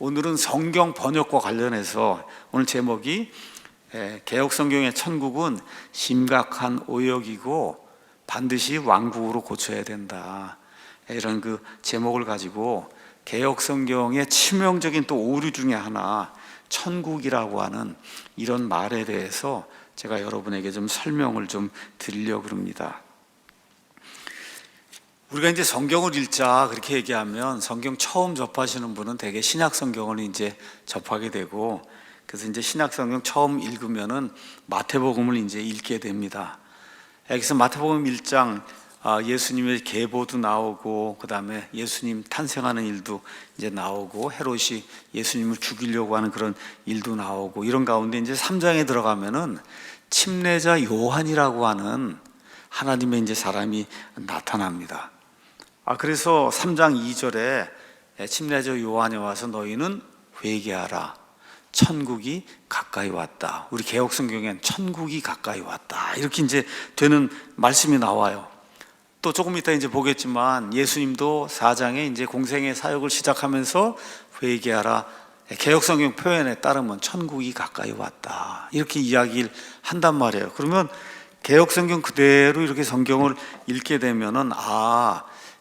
오늘은 성경 번역과 관련해서 오늘 제목이 개역성경의 천국은 심각한 오역이고 반드시 왕국으로 고쳐야 된다, 이런 그 제목을 가지고 개역성경의 치명적인 또 오류 중에 하나, 천국이라고 하는 이런 말에 대해서 제가 여러분에게 좀 설명을 좀 드리려고 합니다. 우리가 이제 성경을 읽자 그렇게 얘기하면 성경 처음 접하시는 분은 대개 신약 성경을 이제 접하게 되고, 그래서 이제 신약 성경 처음 읽으면은 마태복음을 이제 읽게 됩니다. 여기서 마태복음 1장 예수님의 계보도 나오고, 그 다음에 예수님 탄생하는 일도 이제 나오고, 헤롯이 예수님을 죽이려고 하는 그런 일도 나오고, 이런 가운데 이제 3장에 들어가면은 침례자 요한이라고 하는 하나님의 이제 사람이 나타납니다. 그래서 3장 2절에 침례자 요한이 와서 너희는 회개하라, 천국이 가까이 왔다. 우리 개역성경엔 천국이 가까이 왔다, 이렇게 이제 되는 말씀이 나와요. 또 조금 이따 이제 보겠지만 예수님도 4장에 이제 공생의 사역을 시작하면서 회개하라, 개역성경 표현에 따르면 천국이 가까이 왔다, 이렇게 이야기를 한단 말이에요. 그러면 개역성경 그대로 이렇게 성경을 읽게 되면은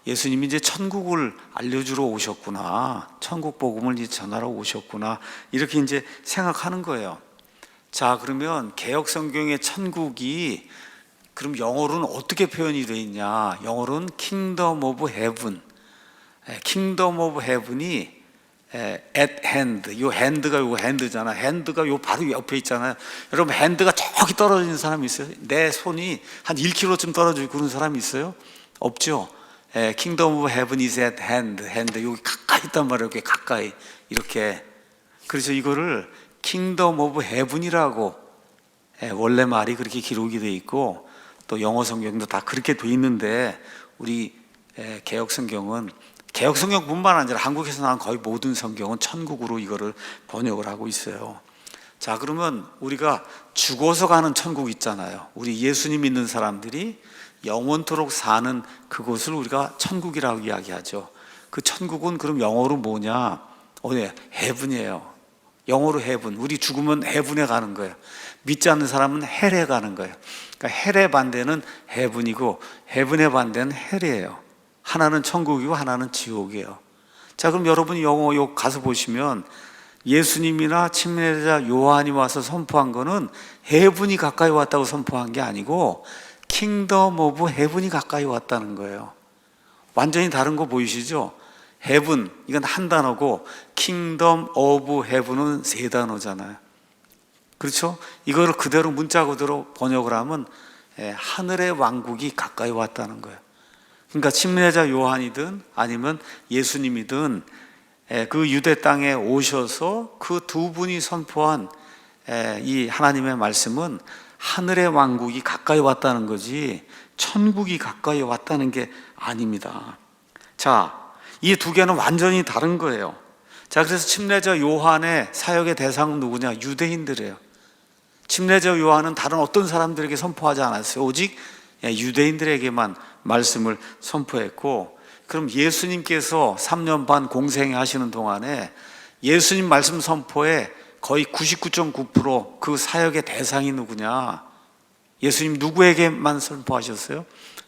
예수님이 이제 천국을 알려주러 오셨구나, 천국 복음을 이제 전하러 오셨구나, 이렇게 이제 생각하는 거예요. 자, 그러면 개역 성경의 천국이 그럼 영어로는 어떻게 표현이 되어 있냐? 영어로는 Kingdom of Heaven. Kingdom of Heaven이 at hand. 요 hand가 요 hand잖아. hand가 요 바로 옆에 있잖아요. 여러분, hand가 저기 떨어지는 사람이 있어요? 내 손이 한 1km쯤 떨어지고 그런 사람이 있어요? 없죠. Kingdom of Heaven is at hand. hand 여기 가까이 있단 말이에요. 이렇게 가까이, 이렇게. 그래서 이거를 Kingdom of Heaven이라고 원래 말이 그렇게 기록이 돼 있고, 또 영어 성경도 다 그렇게 돼 있는데, 우리 개역 성경은 개역 성경뿐만 아니라 한국에서 나온 거의 모든 성경은 천국으로 이거를 번역을 하고 있어요. 자, 그러면 우리가 죽어서 가는 천국 있잖아요. 우리 예수님 믿는 사람들이 영원토록 사는 그곳을 우리가 천국이라고 이야기하죠. 그 천국은 그럼 영어로 뭐냐? 헤븐이에요. 영어로 헤븐. 우리 죽으면 헤븐에 가는 거예요. 믿지 않는 사람은 헬에 가는 거예요. 그러니까 헬의 반대는 헤븐이고 헤븐의 반대는 헬이에요. 하나는 천국이고 하나는 지옥이에요. 자, 그럼 여러분이 영어 가서 보시면 예수님이나 침례자 요한이 와서 선포한 거는 헤븐이 가까이 왔다고 선포한 게 아니고 킹덤 오브 헤븐이 가까이 왔다는 거예요. 완전히 다른 거 보이시죠? 헤븐, 이건 한 단어고 킹덤 오브 헤븐은 세 단어잖아요. 그렇죠? 이거를 그대로 문자 그대로 번역을 하면 하늘의 왕국이 가까이 왔다는 거예요. 그러니까 침례자 요한이든 아니면 예수님이든 그 유대 땅에 오셔서 그 두 분이 선포한 이 하나님의 말씀은 하늘의 왕국이 가까이 왔다는 거지 천국이 가까이 왔다는 게 아닙니다. 자, 이 두 개는 완전히 다른 거예요. 자, 그래서 침례자 요한의 사역의 대상은 누구냐? 유대인들이에요. 침례자 요한은 다른 어떤 사람들에게 선포하지 않았어요. 오직 유대인들에게만 말씀을 선포했고, 그럼 예수님께서 3년 반 공생애 하시는 동안에 예수님 말씀 선포에 거의 99.9% 그 사역의 대상이 누구냐? 예수님 누구에게만 선포하셨어요?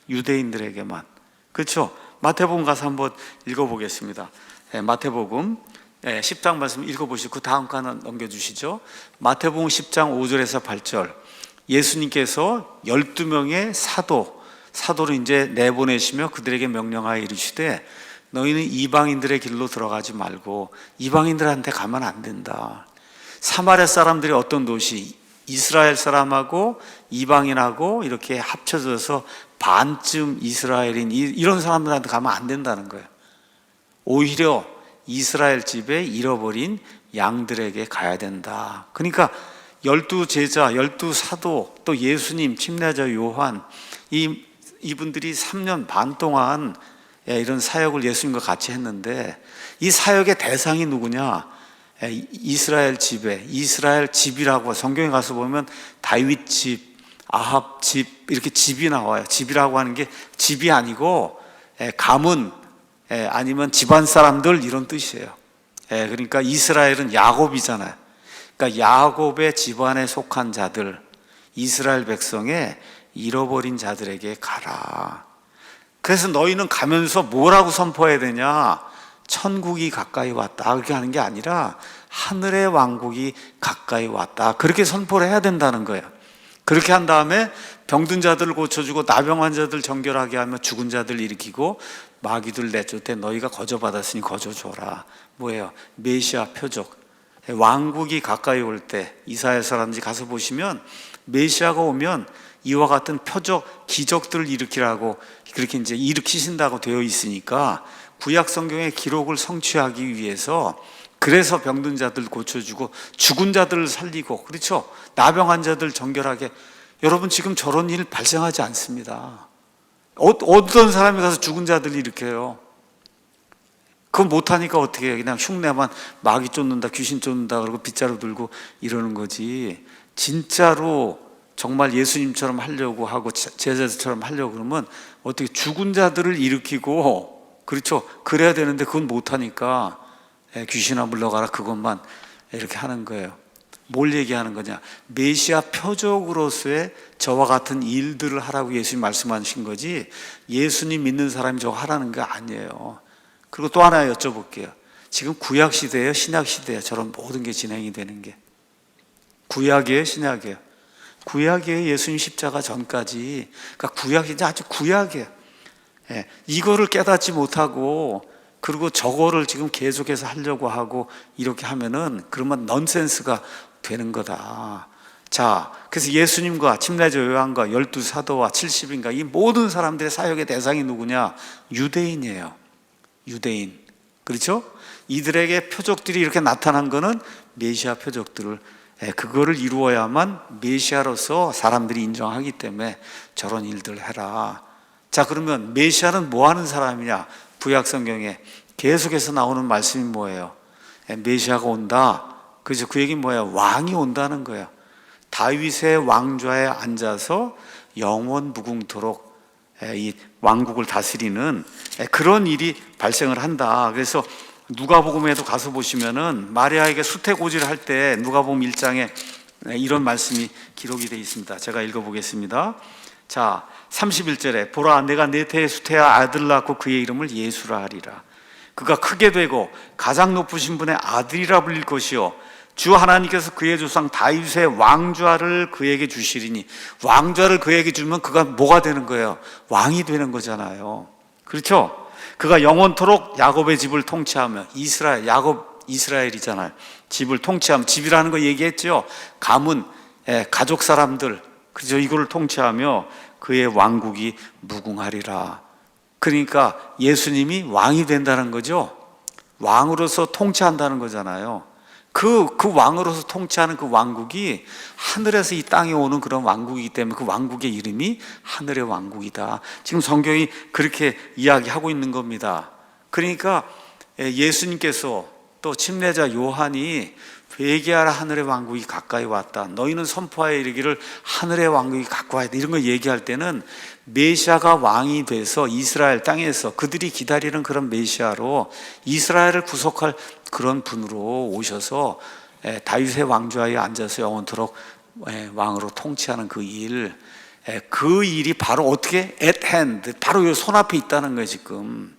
유대인들에게만. 그렇죠? 마태복음 가서 한번 읽어보겠습니다. 마태복음 10장 말씀 읽어보시고 그 다음 칸은 넘겨주시죠. 마태복음 10장 5절에서 8절. 예수님께서 12명의 사도를 이제 내보내시며 그들에게 명령하여 이르시되 너희는 이방인들의 길로 들어가지 말고 이방인들한테 가면 안 된다. 사마리아 사람들이 어떤 도시, 이스라엘 사람하고 이방인하고 이렇게 합쳐져서 반쯤 이스라엘인 이런 사람들한테 가면 안 된다는 거예요. 오히려 이스라엘 집에 잃어버린 양들에게 가야 된다. 그러니까 12제자, 12사도, 또 예수님, 침례자 요한, 이분들이 3년 반 동안 이런 사역을 예수님과 같이 했는데, 이 사역의 대상이 누구냐? 이스라엘 집이라고 성경에 가서 보면 다윗 집, 아합 집, 이렇게 집이 나와요. 집이라고 하는 게 집이 아니고 가문, 아니면 집안 사람들, 이런 뜻이에요. 그러니까 이스라엘은 야곱이잖아요. 그러니까 야곱의 집안에 속한 자들, 이스라엘 백성의 잃어버린 자들에게 가라. 그래서 너희는 가면서 뭐라고 선포해야 되냐? 천국이 가까이 왔다. 그렇게 하는 게 아니라 하늘의 왕국이 가까이 왔다. 그렇게 선포를 해야 된다는 거예요. 그렇게 한 다음에 병든 자들을 고쳐주고 나병 환자들 정결하게 하며 죽은 자들 일으키고 마귀들 내쫓을 때 너희가 거저받았으니 거저줘라. 뭐예요? 메시아 표적. 왕국이 가까이 올 때 이사야서라든지 가서 보시면 메시아가 오면 이와 같은 표적, 기적들을 일으키라고 그렇게 이제 일으키신다고 되어 있으니까 구약 성경의 기록을 성취하기 위해서 그래서 병든 자들 고쳐주고 죽은 자들을 살리고 그렇죠? 나병 환자들 정결하게. 여러분 지금 저런 일 발생하지 않습니다. 어떤 사람이 가서 죽은 자들을 일으켜요? 그거 못하니까 어떻게 해요? 그냥 흉내만 마귀 쫓는다 귀신 쫓는다 그러고 빗자루 들고 이러는 거지. 진짜로 정말 예수님처럼 하려고 하고 제자들처럼 하려고 그러면 어떻게 죽은 자들을 일으키고 그렇죠? 그래야 되는데 그건 못하니까 귀신아 물러가라 그것만 이렇게 하는 거예요. 뭘 얘기하는 거냐? 메시아 표적으로서의 저와 같은 일들을 하라고 예수님 말씀하신 거지 예수님 믿는 사람이 저거 하라는 게 아니에요. 그리고 또 하나 여쭤볼게요. 지금 구약 시대예요? 신약 시대예요? 저런 모든 게 진행이 되는 게 구약이에요? 신약이에요? 구약이에요. 예수님 십자가 전까지. 그러니까 구약이 아주 구약이에요. 이거를 깨닫지 못하고 그리고 저거를 지금 계속해서 하려고 하고 이렇게 하면은 그러면 넌센스가 되는 거다. 자, 그래서 예수님과 침례자 요한과 12사도와 70인가 이 모든 사람들의 사역의 대상이 누구냐? 유대인이에요. 유대인. 그렇죠? 이들에게 표적들이 이렇게 나타난 거는 메시아 표적들을 그거를 이루어야만 메시아로서 사람들이 인정하기 때문에 저런 일들을 해라. 자, 그러면 메시아는 뭐 하는 사람이냐? 구약 성경에 계속해서 나오는 말씀이 뭐예요? 메시아가 온다. 그래서 그 얘기는 뭐예요? 왕이 온다는 거예요. 다윗의 왕좌에 앉아서 영원 무궁토록 이 왕국을 다스리는 그런 일이 발생을 한다. 그래서 누가복음에도 가서 보시면은 마리아에게 수태고지를 할 때 누가복음 1장에 이런 말씀이 기록이 되어 있습니다. 제가 읽어보겠습니다. 자, 31절에 보라 내가 내 태에 수태하 아들을 낳고 그의 이름을 예수라 하리라. 그가 크게 되고 가장 높으신 분의 아들이라 불릴 것이요 주 하나님께서 그의 조상 다윗의 왕좌를 그에게 주시리니. 왕좌를 그에게 주면 그가 뭐가 되는 거예요? 왕이 되는 거잖아요. 그렇죠? 그가 영원토록 야곱의 집을 통치하며 이스라엘, 야곱 이스라엘이잖아요. 집을 통치하며, 집이라는 거 얘기했죠. 가문, 가족 사람들, 그죠? 이거를 통치하며 그의 왕국이 무궁하리라. 그러니까 예수님이 왕이 된다는 거죠. 왕으로서 통치한다는 거잖아요. 그 왕으로서 통치하는 그 왕국이 하늘에서 이 땅에 오는 그런 왕국이기 때문에 그 왕국의 이름이 하늘의 왕국이다. 지금 성경이 그렇게 이야기하고 있는 겁니다. 그러니까 예수님께서 또 침례자 요한이 회개하라 하늘의 왕국이 가까이 왔다. 너희는 선포하여 이르기를 하늘의 왕국이 가까이 왔다. 이런 거 얘기할 때는 메시아가 왕이 돼서 이스라엘 땅에서 그들이 기다리는 그런 메시아로 이스라엘을 구속할 그런 분으로 오셔서 다윗의 왕좌에 앉아서 영원토록 왕으로 통치하는 그 일, 그 일이 바로 어떻게 at hand, 바로 요 손앞에 있다는 거예요. 지금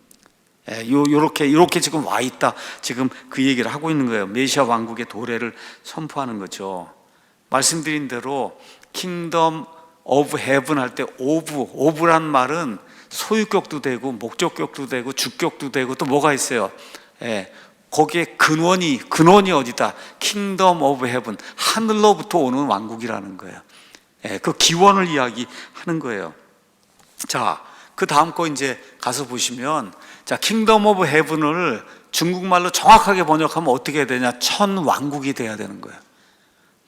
요렇게 지금 와 있다. 지금 그 얘기를 하고 있는 거예요. 메시아 왕국의 도래를 선포하는 거죠. 말씀드린 대로 킹덤 오브 헤븐 할 때 오브란 말은 소유격도 되고 목적격도 되고 주격도 되고 또 뭐가 있어요? 거기에 근원이 어디다? 킹덤 오브 헤븐, 하늘로부터 오는 왕국이라는 거예요. 그 기원을 이야기하는 거예요. 자, 그 다음 거 이제 가서 보시면, 자, 킹덤 오브 헤븐을 중국말로 정확하게 번역하면 어떻게 해야 되냐? 천왕국이 돼야 되는 거예요.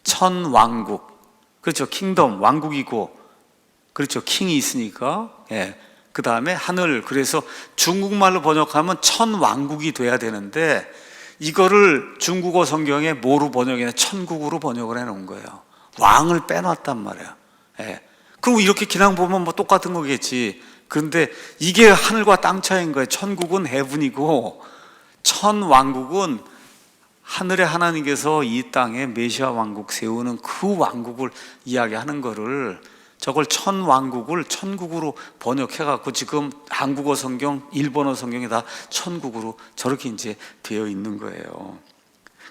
천왕국. 그렇죠. 킹덤, 왕국이고, 그렇죠. 킹이 있으니까. 그 다음에 하늘. 그래서 중국말로 번역하면 천왕국이 돼야 되는데, 이거를 중국어 성경에 뭐로 번역해냐? 천국으로 번역을 해놓은 거예요. 왕을 빼놨단 말이에요. 그리고 이렇게 그냥 보면 뭐 똑같은 거겠지. 그런데 이게 하늘과 땅 차이인 거예요. 천국은 헤븐이고 천왕국은 하늘의 하나님께서 이 땅에 메시아 왕국 세우는 그 왕국을 이야기하는 거를, 저걸 천왕국을 천국으로 번역해갖고 지금 한국어 성경, 일본어 성경에 다 천국으로 저렇게 이제 되어 있는 거예요.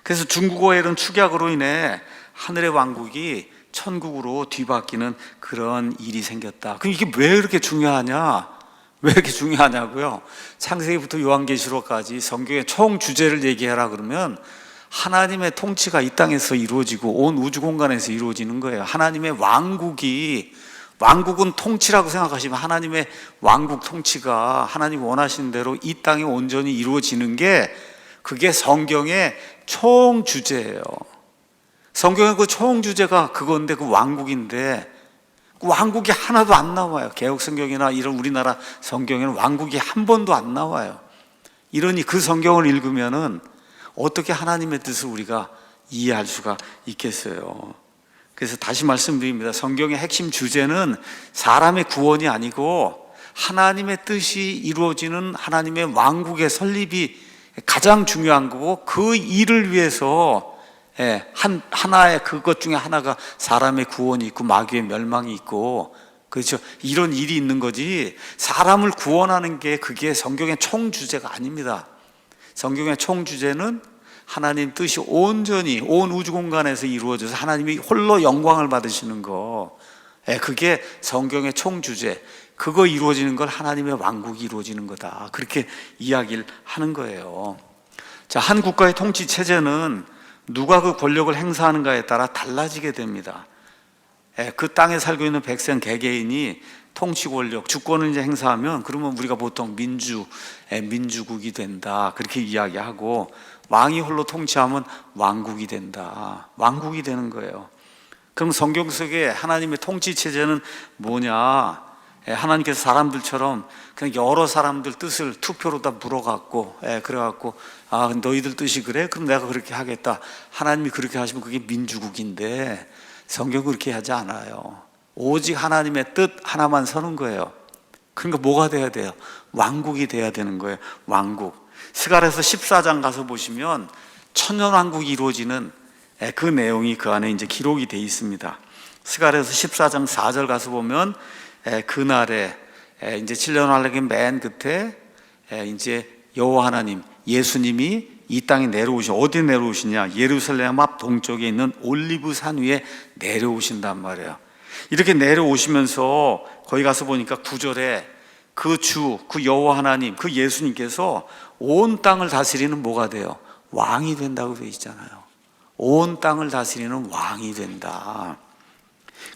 그래서 중국어의 이런 축약으로 인해 하늘의 왕국이 천국으로 뒤바뀌는 그런 일이 생겼다. 그럼 이게 왜 이렇게 중요하냐? 왜 이렇게 중요하냐고요? 창세기부터 요한계시록까지 성경의 총 주제를 얘기하라 그러면 하나님의 통치가 이 땅에서 이루어지고 온 우주 공간에서 이루어지는 거예요. 하나님의 왕국은 통치라고 생각하시면 하나님의 왕국 통치가 하나님 원하시는 대로 이 땅에 온전히 이루어지는 게, 그게 성경의 총 주제예요. 성경의 그 총 주제가 그건데, 그 왕국인데 그 왕국이 하나도 안 나와요. 개혁 성경이나 이런 우리나라 성경에는 왕국이 한 번도 안 나와요. 이러니 그 성경을 읽으면은 어떻게 하나님의 뜻을 우리가 이해할 수가 있겠어요? 그래서 다시 말씀드립니다. 성경의 핵심 주제는 사람의 구원이 아니고 하나님의 뜻이 이루어지는 하나님의 왕국의 설립이 가장 중요한 거고, 그 일을 위해서 하나의 그것 중에 하나가 사람의 구원이 있고 마귀의 멸망이 있고, 그렇죠? 이런 일이 있는 거지, 사람을 구원하는 게 그게 성경의 총 주제가 아닙니다. 성경의 총 주제는 하나님 뜻이 온전히 온 우주 공간에서 이루어져서 하나님이 홀로 영광을 받으시는 거, 그게 성경의 총 주제. 그거 이루어지는 걸 하나님의 왕국이 이루어지는 거다, 그렇게 이야기를 하는 거예요. 자, 한 국가의 통치 체제는 누가 그 권력을 행사하는가에 따라 달라지게 됩니다. 그 땅에 살고 있는 백성 개개인이 통치 권력, 주권을 이제 행사하면, 그러면 우리가 보통 민주국이 된다, 그렇게 이야기하고, 왕이 홀로 통치하면 왕국이 된다, 왕국이 되는 거예요. 그럼 성경 속에 하나님의 통치 체제는 뭐냐? 하나님께서 사람들처럼 그냥 여러 사람들 뜻을 투표로 다 물어갖고, 그래갖고 너희들 뜻이 그래? 그럼 내가 그렇게 하겠다. 하나님이 그렇게 하시면 그게 민주국인데, 성경은 그렇게 하지 않아요. 오직 하나님의 뜻 하나만 서는 거예요. 그러니까 뭐가 돼야 돼요? 왕국이 돼야 되는 거예요. 왕국. 스가랴서 14장 가서 보시면 천년왕국이 이루어지는 그 내용이 그 안에 이제 기록이 되어 있습니다. 스가랴서 14장 4절 가서 보면 그날에 이제 7년 왕국의 맨 끝에 이제 여호와 하나님, 예수님이 이 땅에 내려오시, 어디 내려오시냐? 예루살렘 앞 동쪽에 있는 올리브 산 위에 내려오신단 말이에요. 이렇게 내려오시면서 거기 가서 보니까 9절에 그 주, 그 여호와 하나님, 그 예수님께서 온 땅을 다스리는 뭐가 돼요? 왕이 된다고 되어 있잖아요. 온 땅을 다스리는 왕이 된다.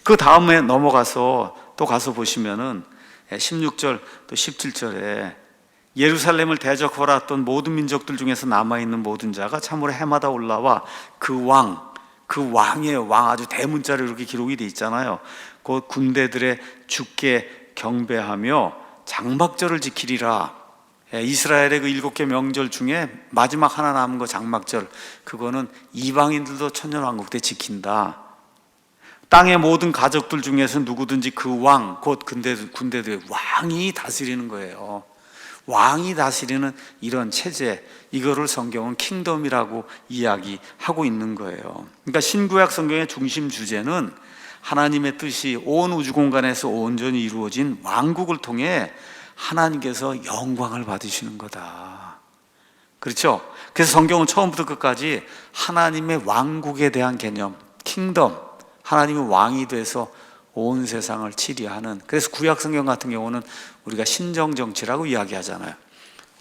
그 다음에 넘어가서 또 가서 보시면은 16절 또 17절에 예루살렘을 대적하였던 모든 민족들 중에서 남아있는 모든 자가 참으로 해마다 올라와 그 왕이에요. 왕 아주 대문자로 이렇게 기록이 돼 있잖아요. 그 군대들의 주께 경배하며 장막절을 지키리라. 이스라엘의 그 7개 명절 중에 마지막 하나 남은 거 장막절, 그거는 이방인들도 천년왕국 때 지킨다. 땅의 모든 가족들 중에서 누구든지 그 왕, 곧 군대들의 왕이 다스리는 거예요. 왕이 다스리는 이런 체제, 이거를 성경은 킹덤이라고 이야기하고 있는 거예요. 그러니까 신구약 성경의 중심 주제는 하나님의 뜻이 온 우주 공간에서 온전히 이루어진 왕국을 통해 하나님께서 영광을 받으시는 거다. 그렇죠? 그래서 성경은 처음부터 끝까지 하나님의 왕국에 대한 개념, 킹덤, 하나님의 왕이 돼서 온 세상을 치리하는, 그래서 구약 성경 같은 경우는 우리가 신정정치라고 이야기하잖아요.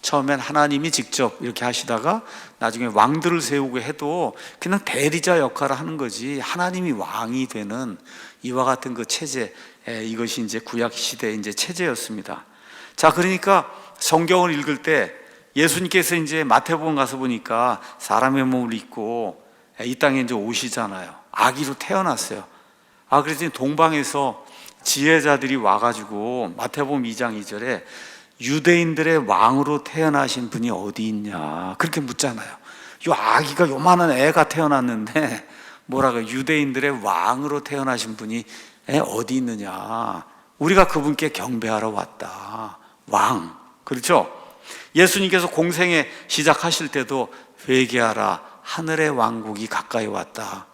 처음엔 하나님이 직접 이렇게 하시다가 나중에 왕들을 세우고 해도 그냥 대리자 역할을 하는 거지, 하나님이 왕이 되는 이와 같은 그 체제, 이것이 이제 구약 시대의 이제 체제였습니다. 자, 그러니까 성경을 읽을 때 예수님께서 이제 마태복음 가서 보니까 사람의 몸을 입고 이 땅에 이제 오시잖아요. 아기로 태어났어요. 그랬더니 동방에서 지혜자들이 와가지고 마태복음 2장 2절에 유대인들의 왕으로 태어나신 분이 어디 있냐, 그렇게 묻잖아요. 요 아기가 요만한 애가 태어났는데 뭐라고, 유대인들의 왕으로 태어나신 분이 어디 있느냐, 우리가 그분께 경배하러 왔다. 왕, 그렇죠? 예수님께서 공생애 시작하실 때도 회개하라, 하늘의 왕국이 가까이 왔다.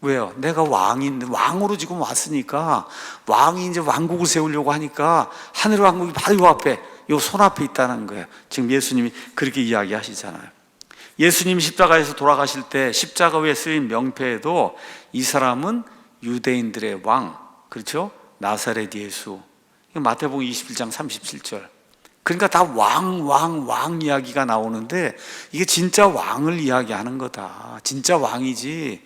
왜요? 내가 왕인데, 왕으로 지금 왔으니까, 왕이 이제 왕국을 세우려고 하니까 하늘의 왕국이 바로 요 앞에, 요 손 앞에 있다는 거예요. 지금 예수님이 그렇게 이야기하시잖아요. 예수님이 십자가에서 돌아가실 때 십자가 위에 쓰인 명패에도 이 사람은 유대인들의 왕, 그렇죠? 나사렛 예수. 마태복음 21장 37절. 그러니까 다 왕 이야기가 나오는데, 이게 진짜 왕을 이야기하는 거다. 진짜 왕이지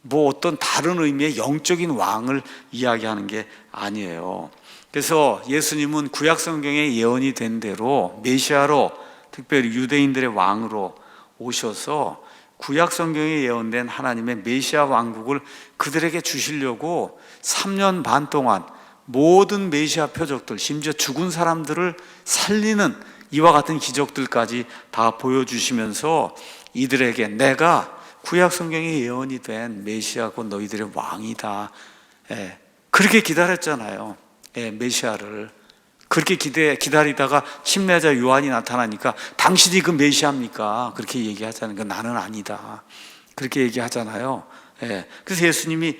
뭐 어떤 다른 의미의 영적인 왕을 이야기하는 게 아니에요. 그래서 예수님은 구약 성경에 예언이 된 대로 메시아로, 특별히 유대인들의 왕으로 오셔서 구약 성경에 예언된 하나님의 메시아 왕국을 그들에게 주시려고 3년 반 동안 모든 메시아 표적들, 심지어 죽은 사람들을 살리는 이와 같은 기적들까지 다 보여주시면서 이들에게 내가 구약 성경에 예언이 된 메시아고 너희들의 왕이다. 그렇게 기다렸잖아요. 메시아를 그렇게 기다리다가 침례자 요한이 나타나니까 당신이 그 메시아입니까? 그렇게 얘기하잖아요. 나는 아니다. 그렇게 얘기하잖아요. 그래서 예수님이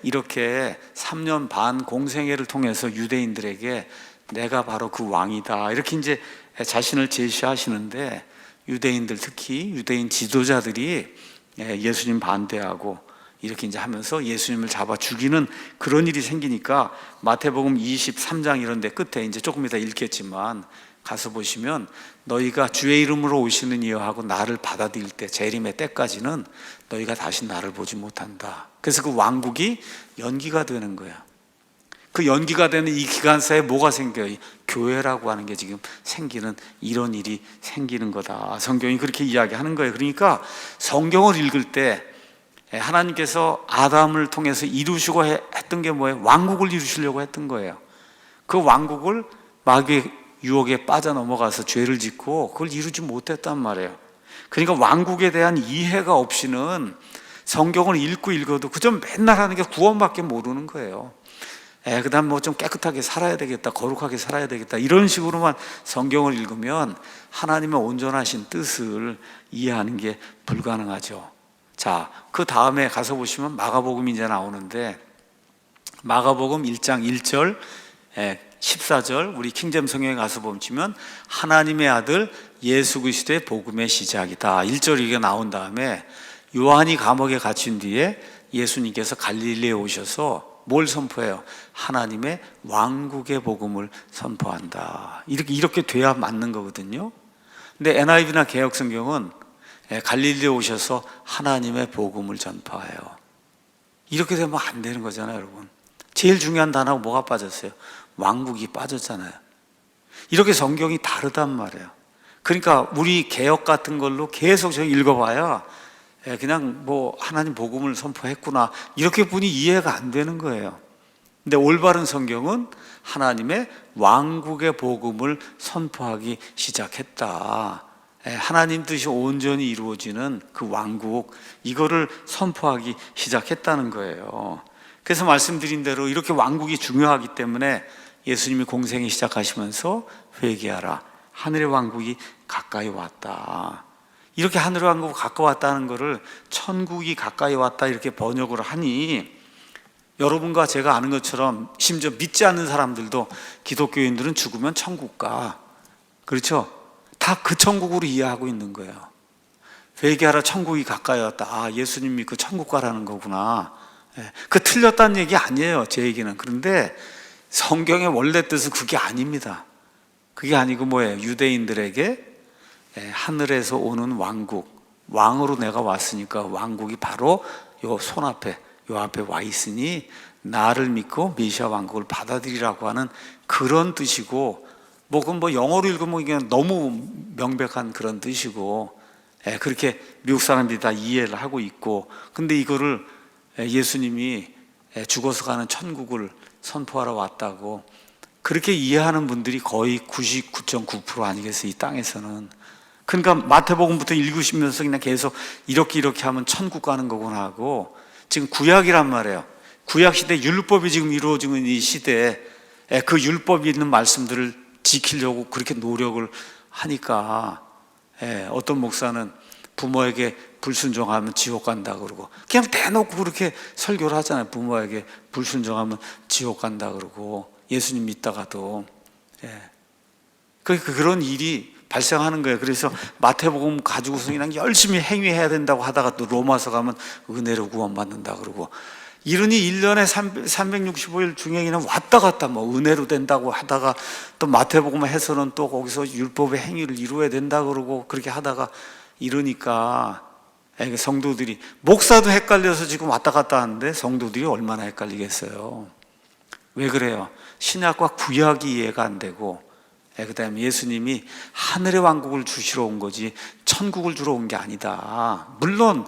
이렇게 3년 반 공생애를 통해서 유대인들에게 내가 바로 그 왕이다, 이렇게 이제 자신을 제시하시는데, 유대인들, 특히 유대인 지도자들이 예수님 반대하고 이렇게 이제 하면서 예수님을 잡아 죽이는 그런 일이 생기니까 마태복음 23장 이런 데 끝에 이제 조금 이따 읽겠지만 가서 보시면 너희가 주의 이름으로 오시는 이여 하고 나를 받아들일 때, 재림의 때까지는 너희가 다시 나를 보지 못한다. 그래서 그 왕국이 연기가 되는 거야. 그 연기가 되는 이 기간사에 뭐가 생겨요? 교회라고 하는 게 지금 생기는, 이런 일이 생기는 거다. 성경이 그렇게 이야기하는 거예요. 그러니까 성경을 읽을 때 하나님께서 아담을 통해서 이루시고 했던 게 뭐예요? 왕국을 이루시려고 했던 거예요. 그 왕국을 마귀의 유혹에 빠져넘어가서 죄를 짓고 그걸 이루지 못했단 말이에요. 그러니까 왕국에 대한 이해가 없이는 성경을 읽어도 그저 맨날 하는 게 구원밖에 모르는 거예요. 그 다음 뭐 좀 깨끗하게 살아야 되겠다, 거룩하게 살아야 되겠다, 이런 식으로만 성경을 읽으면 하나님의 온전하신 뜻을 이해하는 게 불가능하죠. 자, 그 다음에 가서 보시면 마가복음이 이제 나오는데, 마가복음 1장 1절 14절 우리 킹잼 성경에 가서 보시면 하나님의 아들 예수 그리스도의 복음의 시작이다, 1절이 이게 나온 다음에 요한이 감옥에 갇힌 뒤에 예수님께서 갈릴리에 오셔서 뭘 선포해요? 하나님의 왕국의 복음을 선포한다. 이렇게 돼야 맞는 거거든요. 근데 NIV나 개혁성경은 갈릴리에 오셔서 하나님의 복음을 전파해요. 이렇게 되면 안 되는 거잖아요, 여러분. 제일 중요한 단어가 뭐가 빠졌어요? 왕국이 빠졌잖아요. 이렇게 성경이 다르단 말이에요. 그러니까 우리 개혁 같은 걸로 계속 저 읽어봐야 그냥 뭐 하나님 복음을 선포했구나, 이렇게 분이 이해가 안 되는 거예요. 근데 올바른 성경은 하나님의 왕국의 복음을 선포하기 시작했다. 하나님 뜻이 온전히 이루어지는 그 왕국, 이거를 선포하기 시작했다는 거예요. 그래서 말씀드린 대로 이렇게 왕국이 중요하기 때문에 예수님이 공생이 시작하시면서 회개하라, 하늘의 왕국이 가까이 왔다, 이렇게 하늘의 왕국이 가까이 왔다는 것을 천국이 가까이 왔다 이렇게 번역을 하니, 여러분과 제가 아는 것처럼 심지어 믿지 않는 사람들도, 기독교인들은 죽으면 천국 가, 그렇죠? 다 그 천국으로 이해하고 있는 거예요. 회개하라, 천국이 가까이 왔다. 아, 예수님이 그 천국 가라는 거구나. 그 틀렸다는 얘기 아니에요, 제 얘기는. 그런데 성경의 원래 뜻은 그게 아닙니다. 그게 아니고 뭐예요? 유대인들에게 하늘에서 오는 왕국, 왕으로 내가 왔으니까 왕국이 바로 요 손 앞에, 요 앞에 와 있으니 나를 믿고 메시아 왕국을 받아들이라고 하는 그런 뜻이고, 그건 뭐 영어로 읽으면 이게 너무 명백한 그런 뜻이고, 그렇게 미국 사람들이 다 이해를 하고 있고, 근데 이거를 예수님이 죽어서 가는 천국을 선포하러 왔다고 그렇게 이해하는 분들이 거의 99.9% 아니겠어요, 이 땅에서는. 그러니까 마태복음부터 읽으시면서 그냥 계속 이렇게 하면 천국 가는 거구나 하고, 지금 구약이란 말이에요. 구약 시대 율법이 지금 이루어지는 이 시대에 그 율법이 있는 말씀들을 지키려고 그렇게 노력을 하니까, 어떤 목사는 부모에게 불순종하면 지옥 간다 그러고, 그냥 대놓고 그렇게 설교를 하잖아요. 부모에게 불순종하면 지옥 간다 그러고, 예수님 믿다가도. 그런 일이 발생하는 거예요. 그래서 마태복음 가지고서 그냥 열심히 행위해야 된다고 하다가 또 로마서 가면 은혜로 구원받는다 그러고, 이러니 1년에 365일 중에 그냥 왔다 갔다 뭐 은혜로 된다고 하다가 또 마태복음 해서는 또 거기서 율법의 행위를 이루어야 된다 그러고, 그렇게 하다가 이러니까 성도들이, 목사도 헷갈려서 지금 왔다 갔다 하는데 성도들이 얼마나 헷갈리겠어요. 왜 그래요? 신약과 구약이 이해가 안 되고, 그 다음에 예수님이 하늘의 왕국을 주시러 온 거지 천국을 주러 온 게 아니다. 물론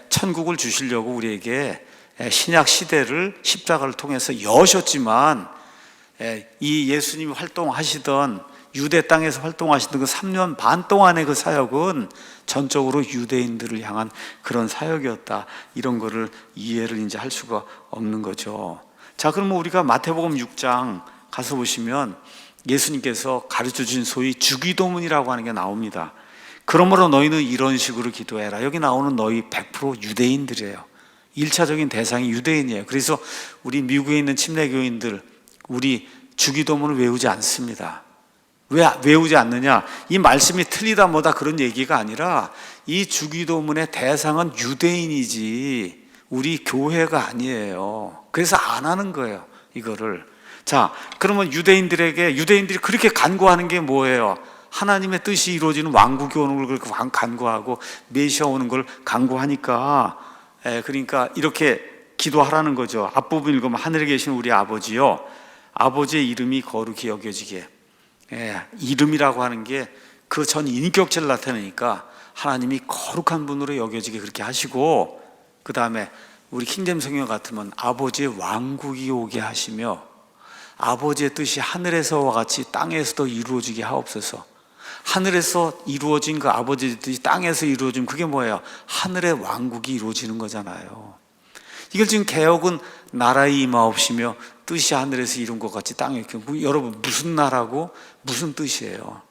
천국을 주시려고 우리에게 신약 시대를 십자가를 통해서 여셨지만, 이 예수님이 활동하시던 유대 땅에서 활동하시던 그 3년 반 동안의 그 사역은 전적으로 유대인들을 향한 그런 사역이었다. 이런 거를 이해를 이제 할 수가 없는 거죠. 자, 그러면 우리가 마태복음 6장 가서 보시면 예수님께서 가르쳐 주신 소위 주기도문이라고 하는 게 나옵니다. 그러므로 너희는 이런 식으로 기도해라. 여기 나오는 너희 100% 유대인들이에요. 1차적인 대상이 유대인이에요. 그래서 우리 미국에 있는 침례교인들, 우리 주기도문을 외우지 않습니다. 왜 외우지 않느냐? 이 말씀이 틀리다 뭐다 그런 얘기가 아니라, 이 주기도문의 대상은 유대인이지 우리 교회가 아니에요. 그래서 안 하는 거예요, 이거를. 자, 그러면 유대인들이 그렇게 간구하는 게 뭐예요? 하나님의 뜻이 이루어지는 왕국이 오는 걸 그렇게 간구하고, 메시아 오는 걸 간구하니까, 그러니까 이렇게 기도하라는 거죠. 앞부분 읽으면 하늘에 계신 우리 아버지요, 아버지의 이름이 거룩히 여겨지게. 이름이라고 하는 게 그 전 인격체를 나타내니까 하나님이 거룩한 분으로 여겨지게 그렇게 하시고, 그 다음에 우리 킹제임스 성경 같으면 아버지의 왕국이 오게 하시며, 아버지의 뜻이 하늘에서와 같이 땅에서도 이루어지게 하옵소서. 하늘에서 이루어진 그 아버지의 뜻이 땅에서 이루어지면 그게 뭐예요? 하늘의 왕국이 이루어지는 거잖아요. 이걸 지금 개혁은 나라의 임하옵시며 뜻이 하늘에서 이룬 것 같이 땅에 이렇게. 여러분, 무슨 나라고 무슨 뜻이에요?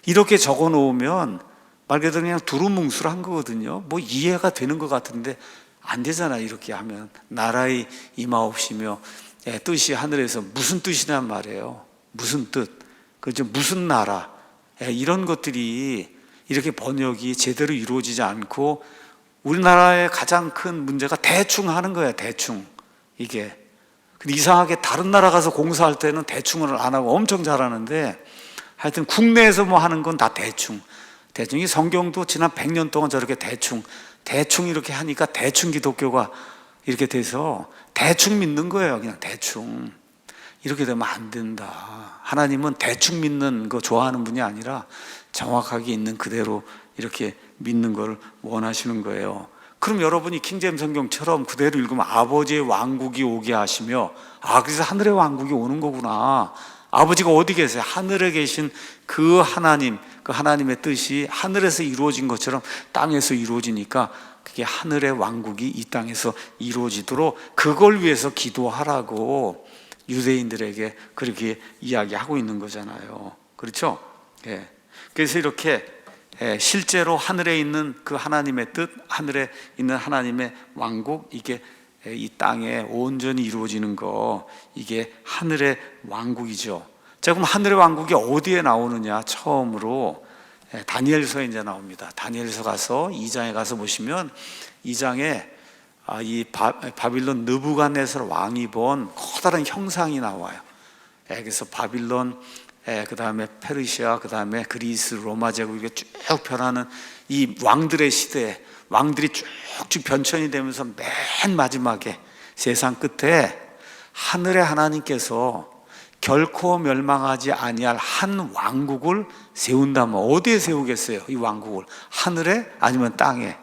이렇게 적어 놓으면 말 그대로 그냥 두루뭉술한 거거든요. 뭐 이해가 되는 것 같은데 안 되잖아요. 이렇게 하면 나라의 임하옵시며 뜻이 하늘에서, 무슨 뜻이란 말이에요. 무슨 뜻, 그죠? 무슨 나라, 이런 것들이 이렇게 번역이 제대로 이루어지지 않고, 우리나라의 가장 큰 문제가 대충 하는 거예요. 대충. 이게 근데 이상하게 다른 나라 가서 공사할 때는 대충을 안 하고 엄청 잘하는데, 하여튼 국내에서 뭐 하는 건 다 대충. 이 성경도 지난 100년 동안 저렇게 대충 이렇게 하니까 대충 기독교가 이렇게 돼서 대충 믿는 거예요. 그냥 대충. 이렇게 되면 안 된다. 하나님은 대충 믿는 거 좋아하는 분이 아니라 정확하게 있는 그대로 이렇게 믿는 걸 원하시는 거예요. 그럼 여러분이 킹제임스 성경처럼 그대로 읽으면 아버지의 왕국이 오게 하시며, 그래서 하늘의 왕국이 오는 거구나. 아버지가 어디 계세요? 하늘에 계신 그 하나님, 그 하나님의 뜻이 하늘에서 이루어진 것처럼 땅에서 이루어지니까 그게 하늘의 왕국이 이 땅에서 이루어지도록 그걸 위해서 기도하라고 유대인들에게 그렇게 이야기하고 있는 거잖아요. 그렇죠? 그래서 이렇게 실제로 하늘에 있는 그 하나님의 뜻, 하늘에 있는 하나님의 왕국, 이게 이 땅에 온전히 이루어지는 거, 이게 하늘의 왕국이죠. 자, 그럼 하늘의 왕국이 어디에 나오느냐? 처음으로 다니엘서에 이제 나옵니다. 다니엘서 가서 2장에 가서 보시면 2장에 이 바빌론 느부갓네살 왕이 본 커다란 형상이 나와요. 그래서 바빌론, 그 다음에 페르시아, 그 다음에 그리스, 로마 제국이 쭉 변하는 이 왕들의 시대에 왕들이 쭉쭉 변천이 되면서 맨 마지막에 세상 끝에 하늘의 하나님께서 결코 멸망하지 아니할 한 왕국을 세운다면 어디에 세우겠어요? 이 왕국을 하늘에 아니면 땅에?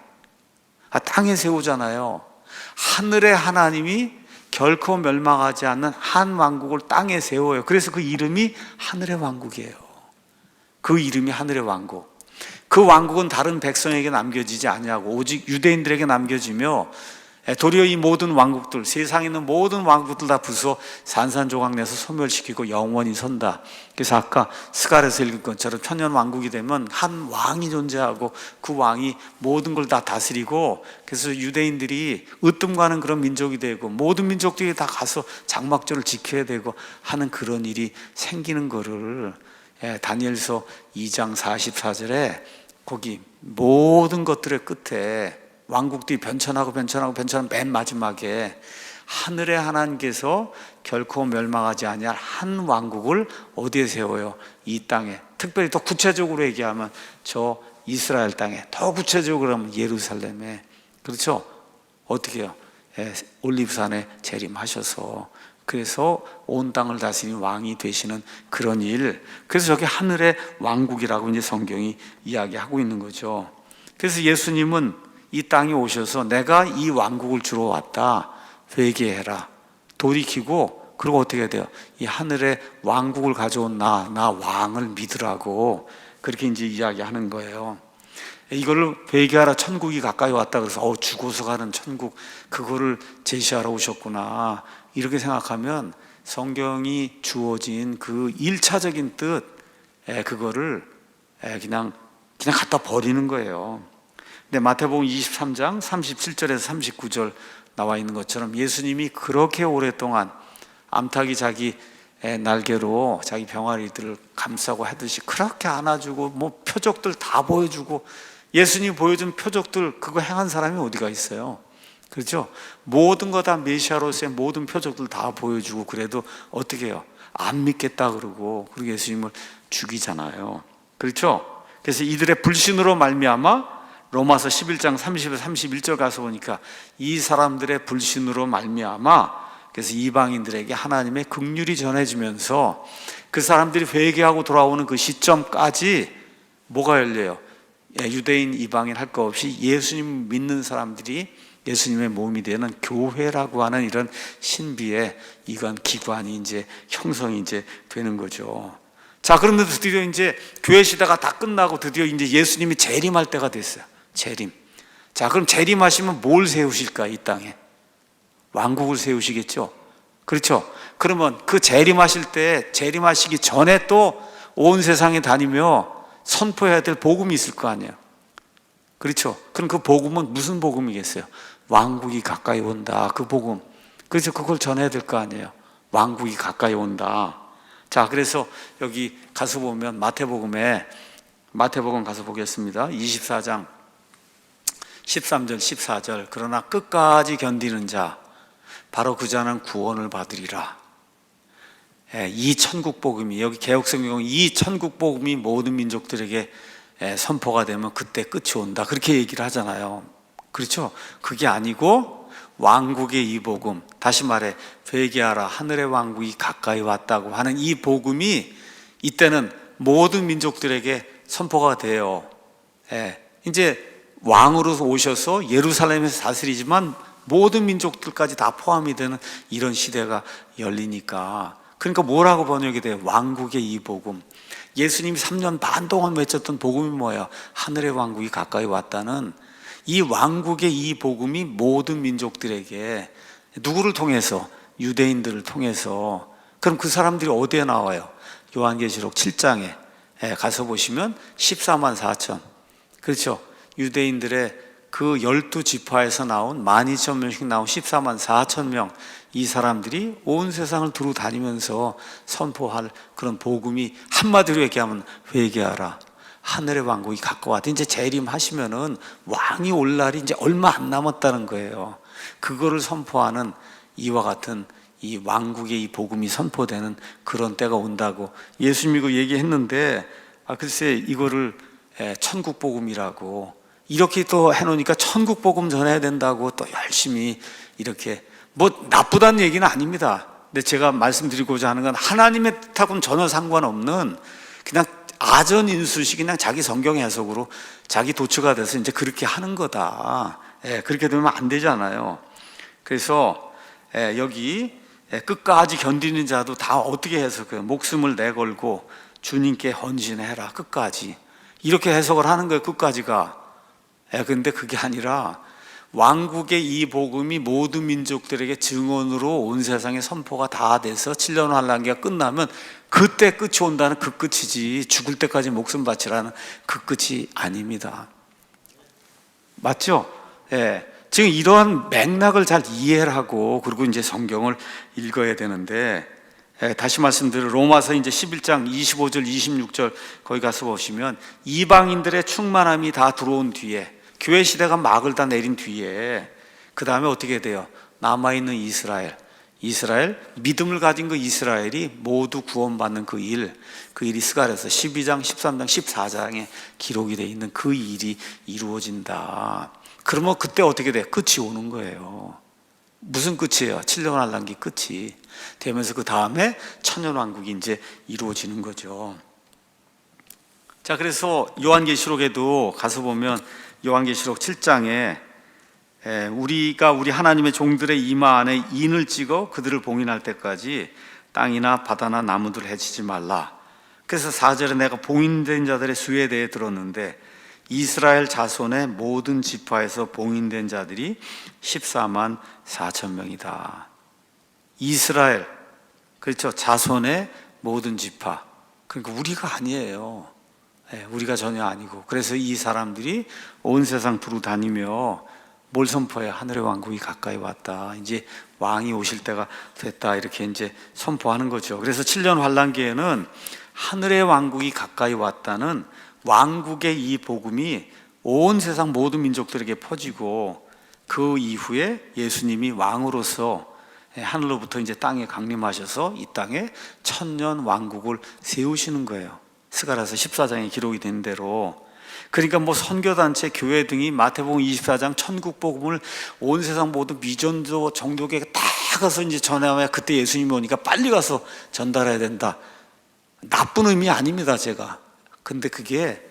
땅에 세우잖아요. 하늘의 하나님이 결코 멸망하지 않는 한 왕국을 땅에 세워요. 그래서 그 이름이 하늘의 왕국이에요. 그 이름이 하늘의 왕국. 그 왕국은 다른 백성에게 남겨지지 아니하고 오직 유대인들에게 남겨지며, 도리어 이 모든 왕국들, 세상에 있는 모든 왕국들 다 부숴 산산조각 내서 소멸시키고 영원히 선다. 그래서 아까 스가랴에서 읽은 것처럼 천년 왕국이 되면 한 왕이 존재하고 그 왕이 모든 걸 다 다스리고, 그래서 유대인들이 으뜸가는 그런 민족이 되고 모든 민족들이 다 가서 장막절을 지켜야 되고 하는 그런 일이 생기는 거를 다니엘서 2장 44절에 거기 모든 것들의 끝에 왕국들이 변천하고 맨 마지막에 하늘의 하나님께서 결코 멸망하지 아니할 한 왕국을 어디에 세워요? 이 땅에. 특별히 더 구체적으로 얘기하면 저 이스라엘 땅에, 더 구체적으로 하면 예루살렘에. 그렇죠? 어떻게 해요? 올리브산에 재림하셔서 그래서 온 땅을 다스리는 왕이 되시는 그런 일. 그래서 저게 하늘의 왕국이라고 이제 성경이 이야기하고 있는 거죠. 그래서 예수님은 이 땅에 오셔서 내가 이 왕국을 주러 왔다, 회개해라, 돌이키고, 그리고 어떻게 해야 돼요? 이 하늘의 왕국을 가져온 나 왕을 믿으라고 그렇게 이제 이야기하는 거예요. 이거를 회개하라, 천국이 가까이 왔다 그래서 죽어서 가는 천국, 그거를 제시하러 오셨구나 이렇게 생각하면 성경이 주어진 그 1차적인 뜻, 그거를 그냥 갖다 버리는 거예요. 근데 마태복음 23장 37절에서 39절 나와 있는 것처럼 예수님이 그렇게 오랫동안 암탉이 자기 날개로 자기 병아리들을 감싸고 하듯이 그렇게 안아주고 뭐 표적들 다 보여주고, 예수님이 보여준 표적들 그거 행한 사람이 어디가 있어요? 그렇죠? 모든 거 다 메시아로서의 모든 표적들 다 보여주고 그래도 어떻게 해요? 안 믿겠다 그러고, 그리고 예수님을 죽이잖아요. 그렇죠? 그래서 이들의 불신으로 말미암아 로마서 11장 30에서 31절 가서 보니까 이 사람들의 불신으로 말미암아, 그래서 이방인들에게 하나님의 긍휼이 전해지면서 그 사람들이 회개하고 돌아오는 그 시점까지 뭐가 열려요? 유대인 이방인 할 거 없이 예수님 믿는 사람들이 예수님의 몸이 되는 교회라고 하는 이런 신비의 이건 기관이 이제 형성이 이제 되는 거죠. 자, 그런데 드디어 이제 교회 시대가 다 끝나고 드디어 이제 예수님이 재림할 때가 됐어요. 재림. 자, 그럼 재림하시면 뭘 세우실까? 이 땅에 왕국을 세우시겠죠. 그렇죠? 그러면 그 재림하실 때, 재림하시기 전에 또 온 세상에 다니며 선포해야 될 복음이 있을 거 아니에요. 그렇죠? 그럼 그 복음은 무슨 복음이겠어요? 왕국이 가까이 온다, 그 복음. 그래서 그걸 전해야 될 거 아니에요. 왕국이 가까이 온다. 자, 그래서 여기 가서 보면 마태복음 가서 보겠습니다. 24장 13절 14절 그러나 끝까지 견디는 자 바로 그 자는 구원을 받으리라. 이 천국 복음이, 여기 개역성경 이 천국 복음이 모든 민족들에게 선포가 되면 그때 끝이 온다, 그렇게 얘기를 하잖아요. 그렇죠? 그게 아니고 왕국의 이 복음, 다시 말해 회개하라, 하늘의 왕국이 가까이 왔다고 하는 이 복음이 이때는 모든 민족들에게 선포가 돼요. 이제 왕으로 오셔서 예루살렘에서 다스리지만 모든 민족들까지 다 포함이 되는 이런 시대가 열리니까, 그러니까 뭐라고 번역이 돼요? 왕국의 이 복음. 예수님이 3년 반 동안 외쳤던 복음이 뭐예요? 하늘의 왕국이 가까이 왔다는 이 왕국의 이 복음이 모든 민족들에게, 누구를 통해서? 유대인들을 통해서. 그럼 그 사람들이 어디에 나와요? 요한계시록 7장에 가서 보시면 14만 4천, 그렇죠? 유대인들의 그 12지파에서 나온 12,000명씩 나온 14만 4천 명, 이 사람들이 온 세상을 두루 다니면서 선포할 그런 복음이, 한마디로 얘기하면 회개하라, 하늘의 왕국이 가까웠다. 이제 재림하시면은 왕이 올 날이 이제 얼마 안 남았다는 거예요. 그거를 선포하는 이와 같은 이 왕국의 이 복음이 선포되는 그런 때가 온다고 예수님이 그 얘기했는데, 글쎄 이거를 천국 복음이라고 이렇게 또 해놓으니까 천국 복음 전해야 된다고 또 열심히 이렇게, 뭐 나쁘다는 얘기는 아닙니다. 근데 제가 말씀드리고자 하는 건 하나님의 뜻하고는 전혀 상관없는 그냥 아전인수식, 그냥 자기 성경 해석으로 자기 도처가 돼서 이제 그렇게 하는 거다. 그렇게 되면 안 되잖아요. 그래서 여기 끝까지 견디는 자도 다 어떻게 해석해요? 목숨을 내걸고 주님께 헌신해라, 끝까지. 이렇게 해석을 하는 거예요, 끝까지가. 근데 그게 아니라 왕국의 이 복음이 모든 민족들에게 증언으로 온 세상에 선포가 다 돼서 7년 환란기가 끝나면 그때 끝이 온다는 그 끝이지, 죽을 때까지 목숨 바치라는 그 끝이 아닙니다. 맞죠? 예. 지금 이러한 맥락을 잘 이해를 하고, 그리고 이제 성경을 읽어야 되는데, 다시 말씀드려 로마서 이제 11장 25절 26절 거기 가서 보시면 이방인들의 충만함이 다 들어온 뒤에, 교회 시대가 막을 다 내린 뒤에 그 다음에 어떻게 돼요? 남아있는 이스라엘, 믿음을 가진 그 이스라엘이 모두 구원받는 그 일이 스가랴서 12장 13장 14장에 기록이 되어 있는 그 일이 이루어진다. 그러면 그때 어떻게 돼? 끝이 오는 거예요. 무슨 끝이에요? 7년 환란기 끝이 되면서 그 다음에 천년왕국이 이제 이루어지는 거죠. 자, 그래서 요한계시록에도 가서 보면 요한계시록 7장에 우리 하나님의 종들의 이마 안에 인을 찍어 그들을 봉인할 때까지 땅이나 바다나 나무들을 해치지 말라. 그래서 4절에 내가 봉인된 자들의 수에 대해 들었는데 이스라엘 자손의 모든 지파에서 봉인된 자들이 14만 4천 명이다. 이스라엘, 그렇죠? 자손의 모든 지파. 그러니까 우리가 아니에요. 우리가 전혀 아니고. 그래서 이 사람들이 온 세상 두루 다니며 뭘 선포해요? 하늘의 왕국이 가까이 왔다. 이제 왕이 오실 때가 됐다. 이렇게 이제 선포하는 거죠. 그래서 7년 환란기에는 하늘의 왕국이 가까이 왔다는 왕국의 이 복음이 온 세상 모든 민족들에게 퍼지고, 그 이후에 예수님이 왕으로서 하늘로부터 이제 땅에 강림하셔서 이 땅에 천년 왕국을 세우시는 거예요. 스가랴서 14장에 기록이 된 대로. 그러니까 뭐 선교단체, 교회 등이 마태복음 24장 천국 복음을 온 세상 모든 미전도 정독에 다 가서 이제 전해야 그때 예수님이 오니까 빨리 가서 전달해야 된다. 나쁜 의미 아닙니다, 제가. 근데 그게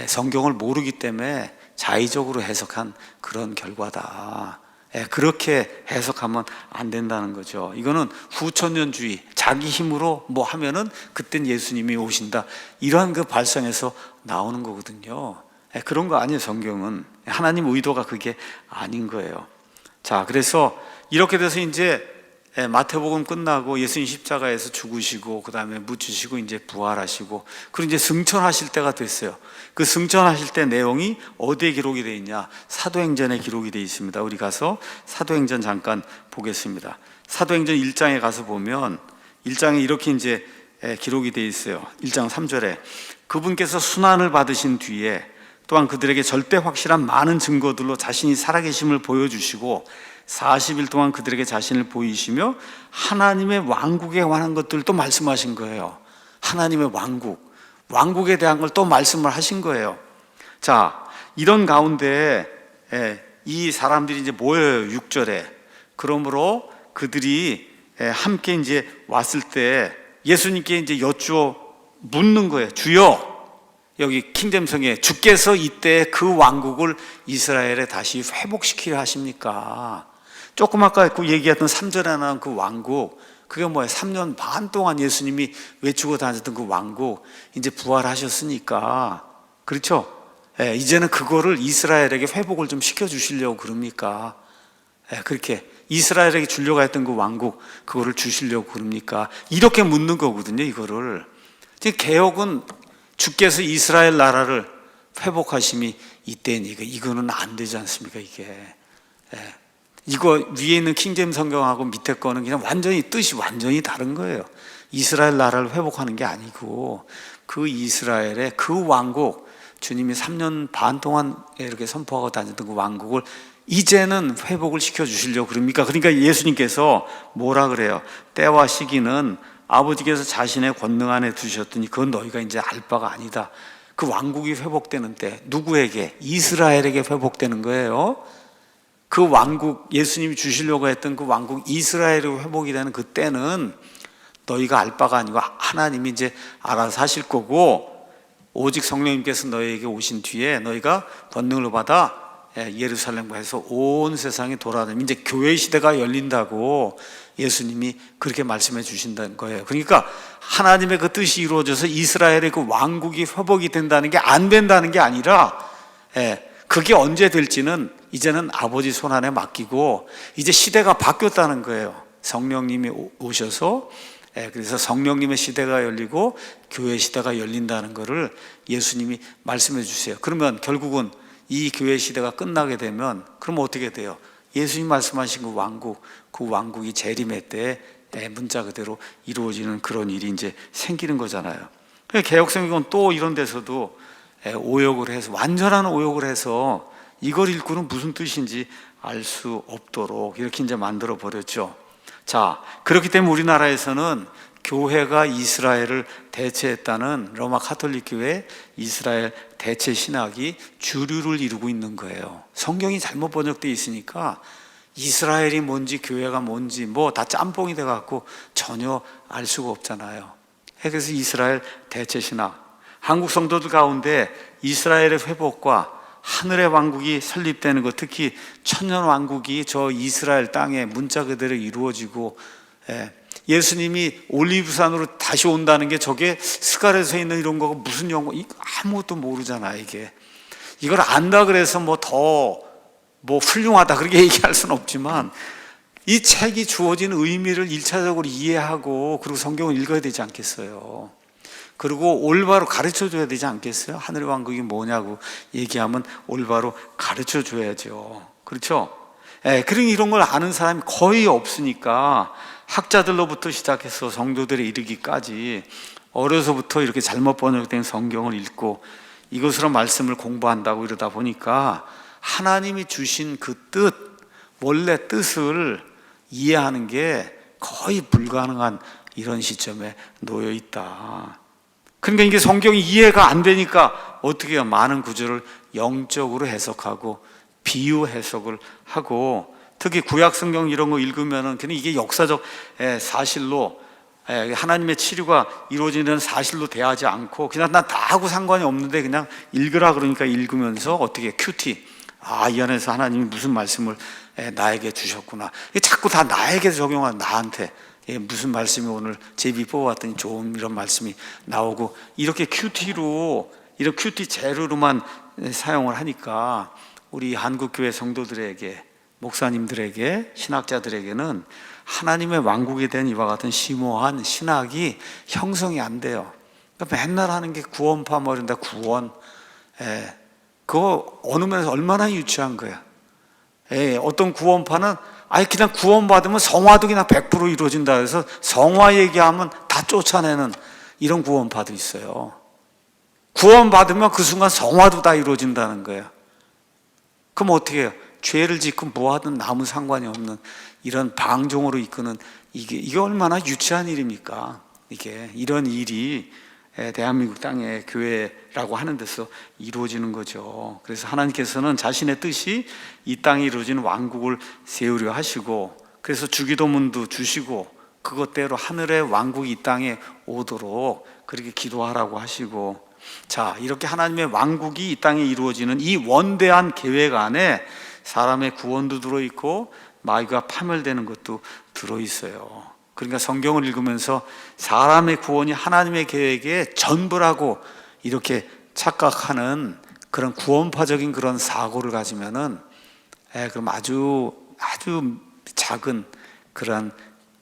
성경을 모르기 때문에 자의적으로 해석한 그런 결과다. 그렇게 해석하면 안 된다는 거죠. 이거는 후천년주의, 자기 힘으로 뭐 하면은 그땐 예수님이 오신다, 이러한 그 발상에서 나오는 거거든요. 그런 거 아니에요. 성경은 하나님 의도가 그게 아닌 거예요. 자, 그래서 이렇게 돼서 이제 마태복음 끝나고 예수님 십자가에서 죽으시고 그 다음에 묻히시고 이제 부활하시고, 그리고 이제 승천하실 때가 됐어요. 그 승천하실 때 내용이 어디에 기록이 되어 있냐? 사도행전에 기록이 되어 있습니다. 우리 가서 사도행전 잠깐 보겠습니다. 사도행전 1장에 가서 보면 1장에 이렇게 이제 기록이 되어 있어요. 1장 3절에 그분께서 순환을 받으신 뒤에 또한 그들에게 절대 확실한 많은 증거들로 자신이 살아계심을 보여주시고 40일 동안 그들에게 자신을 보이시며 하나님의 왕국에 관한 것들을 또 말씀하신 거예요. 하나님의 왕국에 대한 걸 또 말씀을 하신 거예요. 자, 이런 가운데 이 사람들이 이제 모여요. 6절에. 그러므로 그들이 함께 이제 왔을 때 예수님께 이제 여쭈어 묻는 거예요. 주여, 여기 킹잼성에 주께서 이때 그 왕국을 이스라엘에 다시 회복시키려 하십니까? 조금 아까 그 얘기했던 3절에 나온 그 왕국, 그게 뭐예요? 3년 반 동안 예수님이 외치고 다녔던 그 왕국, 이제 부활하셨으니까, 그렇죠? 이제는 그거를 이스라엘에게 회복을 좀 시켜주시려고 그럽니까? 그렇게 이스라엘에게 주려고 했던 그 왕국, 그거를 주시려고 그럽니까? 이렇게 묻는 거거든요, 이거를. 개혁은 주께서 이스라엘 나라를 회복하심이 이때니까 이거는 안 되지 않습니까, 이게. 이거 위에 있는 킹제임 성경하고 밑에 거는 그냥 뜻이 완전히 다른 거예요. 이스라엘 나라를 회복하는 게 아니고 그 이스라엘의 그 왕국, 주님이 3년 반 동안 이렇게 선포하고 다녔던 그 왕국을 이제는 회복을 시켜주시려고 그럽니까? 그러니까 예수님께서 뭐라 그래요? 때와 시기는 아버지께서 자신의 권능 안에 두셨더니 그건 너희가 이제 알 바가 아니다. 그 왕국이 회복되는 때 누구에게? 이스라엘에게 회복되는 거예요. 그 왕국, 예수님이 주시려고 했던 그 왕국 이스라엘이 회복이 되는 그때는 너희가 알 바가 아니고 하나님이 이제 알아서 하실 거고, 오직 성령님께서 너희에게 오신 뒤에 너희가 권능을 받아 예루살렘과 해서 온 세상에 돌아다니면 이제 교회 시대가 열린다고 예수님이 그렇게 말씀해 주신다는 거예요. 그러니까 하나님의 그 뜻이 이루어져서 이스라엘의 그 왕국이 회복이 된다는 게 안 된다는 게 아니라, 그게 언제 될지는 이제는 아버지 손안에 맡기고 이제 시대가 바뀌었다는 거예요. 성령님이 오셔서, 그래서 성령님의 시대가 열리고 교회 시대가 열린다는 것을 예수님이 말씀해 주세요. 그러면 결국은 이 교회 시대가 끝나게 되면 그럼 어떻게 돼요? 예수님 말씀하신 그 왕국이 재림의 때 문자 그대로 이루어지는 그런 일이 이제 생기는 거잖아요. 개혁성경은 또 이런 데서도 오역을 해서, 완전한 오역을 해서 이걸 읽고는 무슨 뜻인지 알 수 없도록 이렇게 이제 만들어 버렸죠. 자, 그렇기 때문에 우리나라에서는 교회가 이스라엘을 대체했다는 로마 카톨릭 교회 이스라엘 대체 신학이 주류를 이루고 있는 거예요. 성경이 잘못 번역되어 있으니까 이스라엘이 뭔지 교회가 뭔지 뭐 다 짬뽕이 돼 갖고 전혀 알 수가 없잖아요. 그래서 이스라엘 대체 신학, 한국 성도들 가운데 이스라엘의 회복과 하늘의 왕국이 설립되는 것, 특히 천년 왕국이 저 이스라엘 땅에 문자 그대로 이루어지고, 예수님이 올리브산으로 다시 온다는 게 저게 스가랴서에 있는 이런 거가 무슨 영어, 아무것도 모르잖아요. 이걸 안다 그래서 뭐 훌륭하다 그렇게 얘기할 수는 없지만 이 책이 주어진 의미를 1차적으로 이해하고 그리고 성경을 읽어야 되지 않겠어요? 그리고 올바로 가르쳐 줘야 되지 않겠어요? 하늘의 왕국이 뭐냐고 얘기하면 올바로 가르쳐 줘야죠. 그렇죠? 그러니까 이런 걸 아는 사람이 거의 없으니까 학자들로부터 시작해서 성도들에 이르기까지 어려서부터 이렇게 잘못 번역된 성경을 읽고 이것으로 말씀을 공부한다고 이러다 보니까 하나님이 주신 그 뜻, 원래 뜻을 이해하는 게 거의 불가능한 이런 시점에 놓여 있다. 그러니까 이게 성경이 이해가 안 되니까 어떻게 해요? 많은 구절을 영적으로 해석하고 비유 해석을 하고, 특히 구약 성경 이런 거 읽으면은 그냥 이게 역사적 사실로 하나님의 치료가 이루어지는 사실로 대하지 않고 그냥 난 다 하고 상관이 없는데 그냥 읽으라 그러니까 읽으면서 어떻게 큐티, 이 안에서 하나님이 무슨 말씀을 나에게 주셨구나. 자꾸 다 나에게 적용한, 나한테 무슨 말씀이 오늘 제비 뽑아봤더니 좋은 이런 말씀이 나오고, 이렇게 큐티로, 이런 큐티 재료로만 사용을 하니까 우리 한국교회 성도들에게, 목사님들에게, 신학자들에게는 하나님의 왕국에 대한 이와 같은 심오한 신학이 형성이 안 돼요. 그러니까 맨날 하는 게 구원파 말인다. 구원, 그거 어느 면에서 얼마나 유치한 거야. 어떤 구원파는 그냥 구원받으면 성화도 그냥 100% 이루어진다 해서 성화 얘기하면 다 쫓아내는 이런 구원파도 있어요. 구원받으면 그 순간 성화도 다 이루어진다는 거예요. 그럼 어떻게 해요? 죄를 짓고 뭐하든 아무 상관이 없는 이런 방종으로 이끄는, 이게 얼마나 유치한 일입니까? 이런 일이 대한민국 땅의 교회라고 하는 데서 이루어지는 거죠. 그래서 하나님께서는 자신의 뜻이 이 땅에 이루어지는 왕국을 세우려 하시고, 그래서 주기도문도 주시고 그것대로 하늘의 왕국이 이 땅에 오도록 그렇게 기도하라고 하시고, 자, 이렇게 하나님의 왕국이 이 땅에 이루어지는 이 원대한 계획 안에 사람의 구원도 들어있고 마귀가 파멸되는 것도 들어있어요. 그러니까 성경을 읽으면서 사람의 구원이 하나님의 계획의 전부라고 이렇게 착각하는 그런 구원파적인 그런 사고를 가지면은 그럼 아주 작은 그런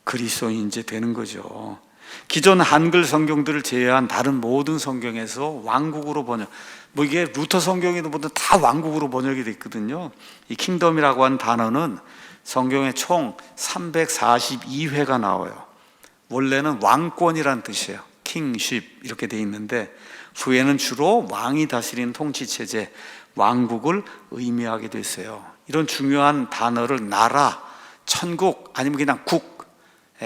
그리스도인이 이제 되는 거죠. 기존 한글 성경들을 제외한 다른 모든 성경에서 왕국으로 번역, 이게 루터 성경에도 모두 다 왕국으로 번역이 됐거든요. 이 킹덤이라고 하는 단어는 성경에 총 342회가 나와요. 원래는 왕권이란 뜻이에요. 킹십 이렇게 돼 있는데 후에는 주로 왕이 다스리는 통치체제, 왕국을 의미하게 됐어요. 이런 중요한 단어를 나라, 천국, 아니면 그냥 국,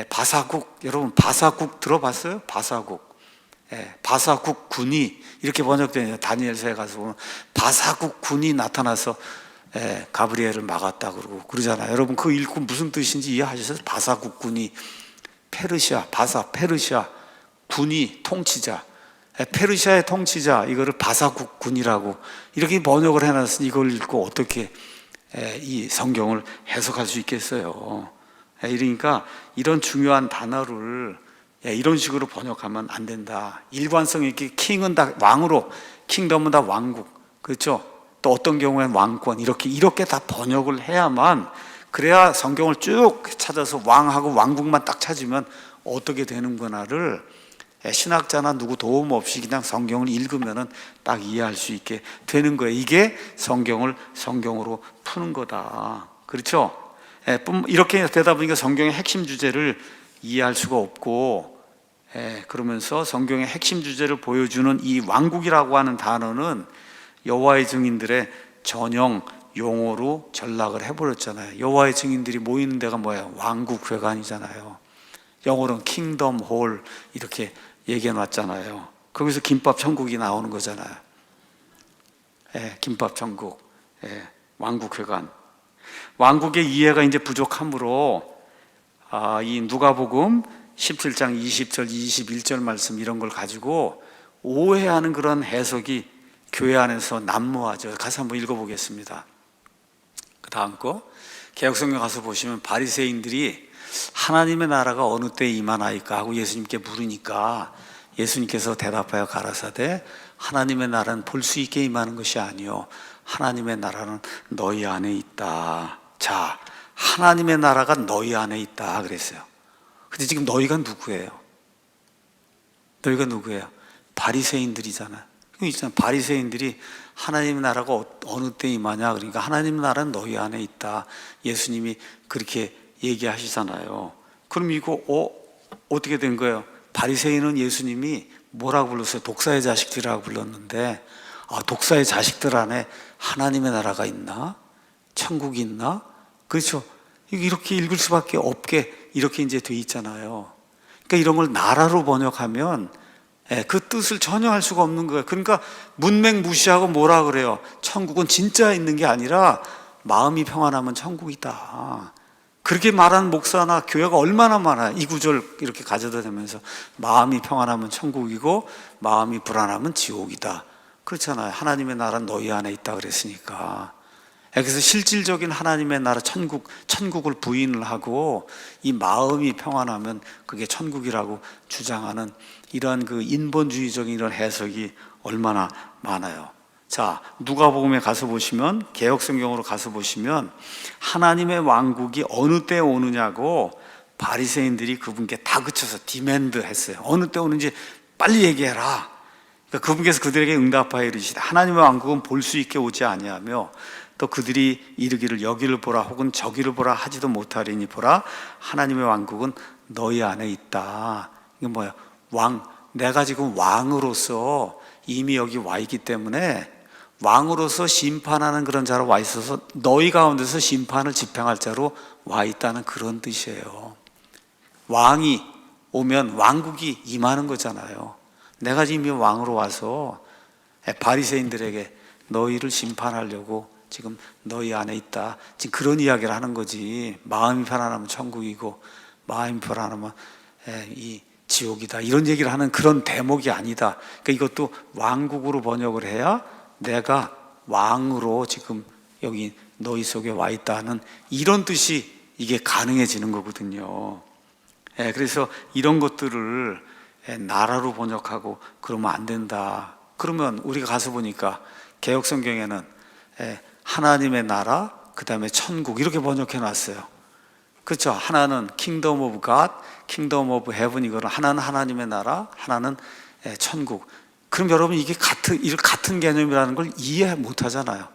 바사국, 여러분 바사국 들어봤어요? 바사국. 바사국 군이 이렇게 번역되는, 다니엘서에 가서 보면 바사국 군이 나타나서 가브리엘을 막았다 그러잖아요. 여러분 그거 읽고 무슨 뜻인지 이해하셨어요? 바사국 군이, 페르시아, 페르시아 군이 통치자, 페르시아의 통치자, 이거를 바사국 군이라고 이렇게 번역을 해놨으니 이걸 읽고 어떻게 이 성경을 해석할 수 있겠어요? 그러니까 이런 중요한 단어를 이런 식으로 번역하면 안 된다. 일관성 있게 킹은 다 왕으로, 킹덤은 다 왕국, 그렇죠? 또 어떤 경우엔 왕권 이렇게 다 번역을 해야만, 그래야 성경을 쭉 찾아서 왕하고 왕국만 딱 찾으면 어떻게 되는구나를 신학자나 누구 도움 없이 그냥 성경을 읽으면은 딱 이해할 수 있게 되는 거예요. 이게 성경을 성경으로 푸는 거다. 그렇죠? 이렇게 되다 보니까 성경의 핵심 주제를 이해할 수가 없고, 그러면서 성경의 핵심 주제를 보여주는 이 왕국이라고 하는 단어는 여호와의 증인들의 전용 용어로 전락을 해버렸잖아요. 여호와의 증인들이 모이는 데가 뭐예요? 왕국회관이잖아요. 영어로는 킹덤 홀 이렇게 얘기해 놨잖아요. 거기서 김밥 천국이 나오는 거잖아요. 김밥 천국, 왕국회관. 왕국의 이해가 이제 부족하므로 이 누가복음 17장 20절 21절 말씀 이런 걸 가지고 오해하는 그런 해석이 교회 안에서 난무하죠. 가서 한번 읽어보겠습니다. 그 다음 거 개역성경 가서 보시면 바리새인들이 하나님의 나라가 어느 때에 임하나이까 하고 예수님께 물으니까 예수님께서 대답하여 가라사대 하나님의 나라는 볼 수 있게 임하는 것이 아니요 하나님의 나라는 너희 안에 있다. 자, 하나님의 나라가 너희 안에 있다 그랬어요. 근데 지금 너희가 누구예요? 너희가 누구예요? 바리새인들이잖아요. 바리새인들이 하나님의 나라가 어느 때 임하냐 그러니까 하나님의 나라는 너희 안에 있다. 예수님이 그렇게 얘기하시잖아요. 그럼 이거 어떻게 된 거예요? 바리새인은 예수님이 뭐라고 불렀어요? 독사의 자식들이라고 불렀는데, 독사의 자식들 안에 하나님의 나라가 있나? 천국이 있나? 그렇죠? 이렇게 읽을 수밖에 없게 이렇게 이제 돼 있잖아요. 그러니까 이런 걸 나라로 번역하면 그 뜻을 전혀 할 수가 없는 거예요. 그러니까 문맹 무시하고 뭐라 그래요? 천국은 진짜 있는 게 아니라 마음이 평안하면 천국이다. 그렇게 말하는 목사나 교회가 얼마나 많아요. 이 구절 이렇게 가져다 대면서 마음이 평안하면 천국이고 마음이 불안하면 지옥이다. 그렇잖아요. 하나님의 나라는 너희 안에 있다 그랬으니까. 그래서 실질적인 하나님의 나라 천국을 부인을 하고 이 마음이 평안하면 그게 천국이라고 주장하는 이러한 그 인본주의적인 이런 해석이 얼마나 많아요. 자, 누가복음에 가서 보시면, 개역성경으로 가서 보시면 하나님의 왕국이 어느 때 오느냐고 바리새인들이 그분께 다그쳐서 디맨드 했어요. 어느 때 오는지 빨리 얘기해라. 그러니까 그분께서 그들에게 응답하여 이르시되 하나님의 왕국은 볼 수 있게 오지 아니하며 또 그들이 이르기를 여기를 보라 혹은 저기를 보라 하지도 못하리니 보라 하나님의 왕국은 너희 안에 있다. 이게 뭐야? 내가 지금 왕으로서 이미 여기 와 있기 때문에 왕으로서 심판하는 그런 자로 와 있어서 너희 가운데서 심판을 집행할 자로 와 있다는 그런 뜻이에요. 왕이 오면 왕국이 임하는 거잖아요. 내가 지금 왕으로 와서 바리새인들에게 너희를 심판하려고 지금 너희 안에 있다. 지금 그런 이야기를 하는 거지. 마음이 편안하면 천국이고 마음이 불안하면 이 지옥이다. 이런 얘기를 하는 그런 대목이 아니다. 그러니까 이것도 왕국으로 번역을 해야 내가 왕으로 지금 여기 너희 속에 와 있다는 이런 뜻이 이게 가능해지는 거거든요. 그래서 이런 것들을 나라로 번역하고 그러면 안 된다. 그러면 우리가 가서 보니까 개역성경에는 하나님의 나라, 그 다음에 천국 이렇게 번역해 놨어요. 그렇죠? 하나는 킹덤 오브 갓, 킹덤 오브 헤븐, 이거는 하나는 하나님의 나라, 하나는 천국. 그럼 여러분 이게 같은 개념이라는 걸 이해 못 하잖아요.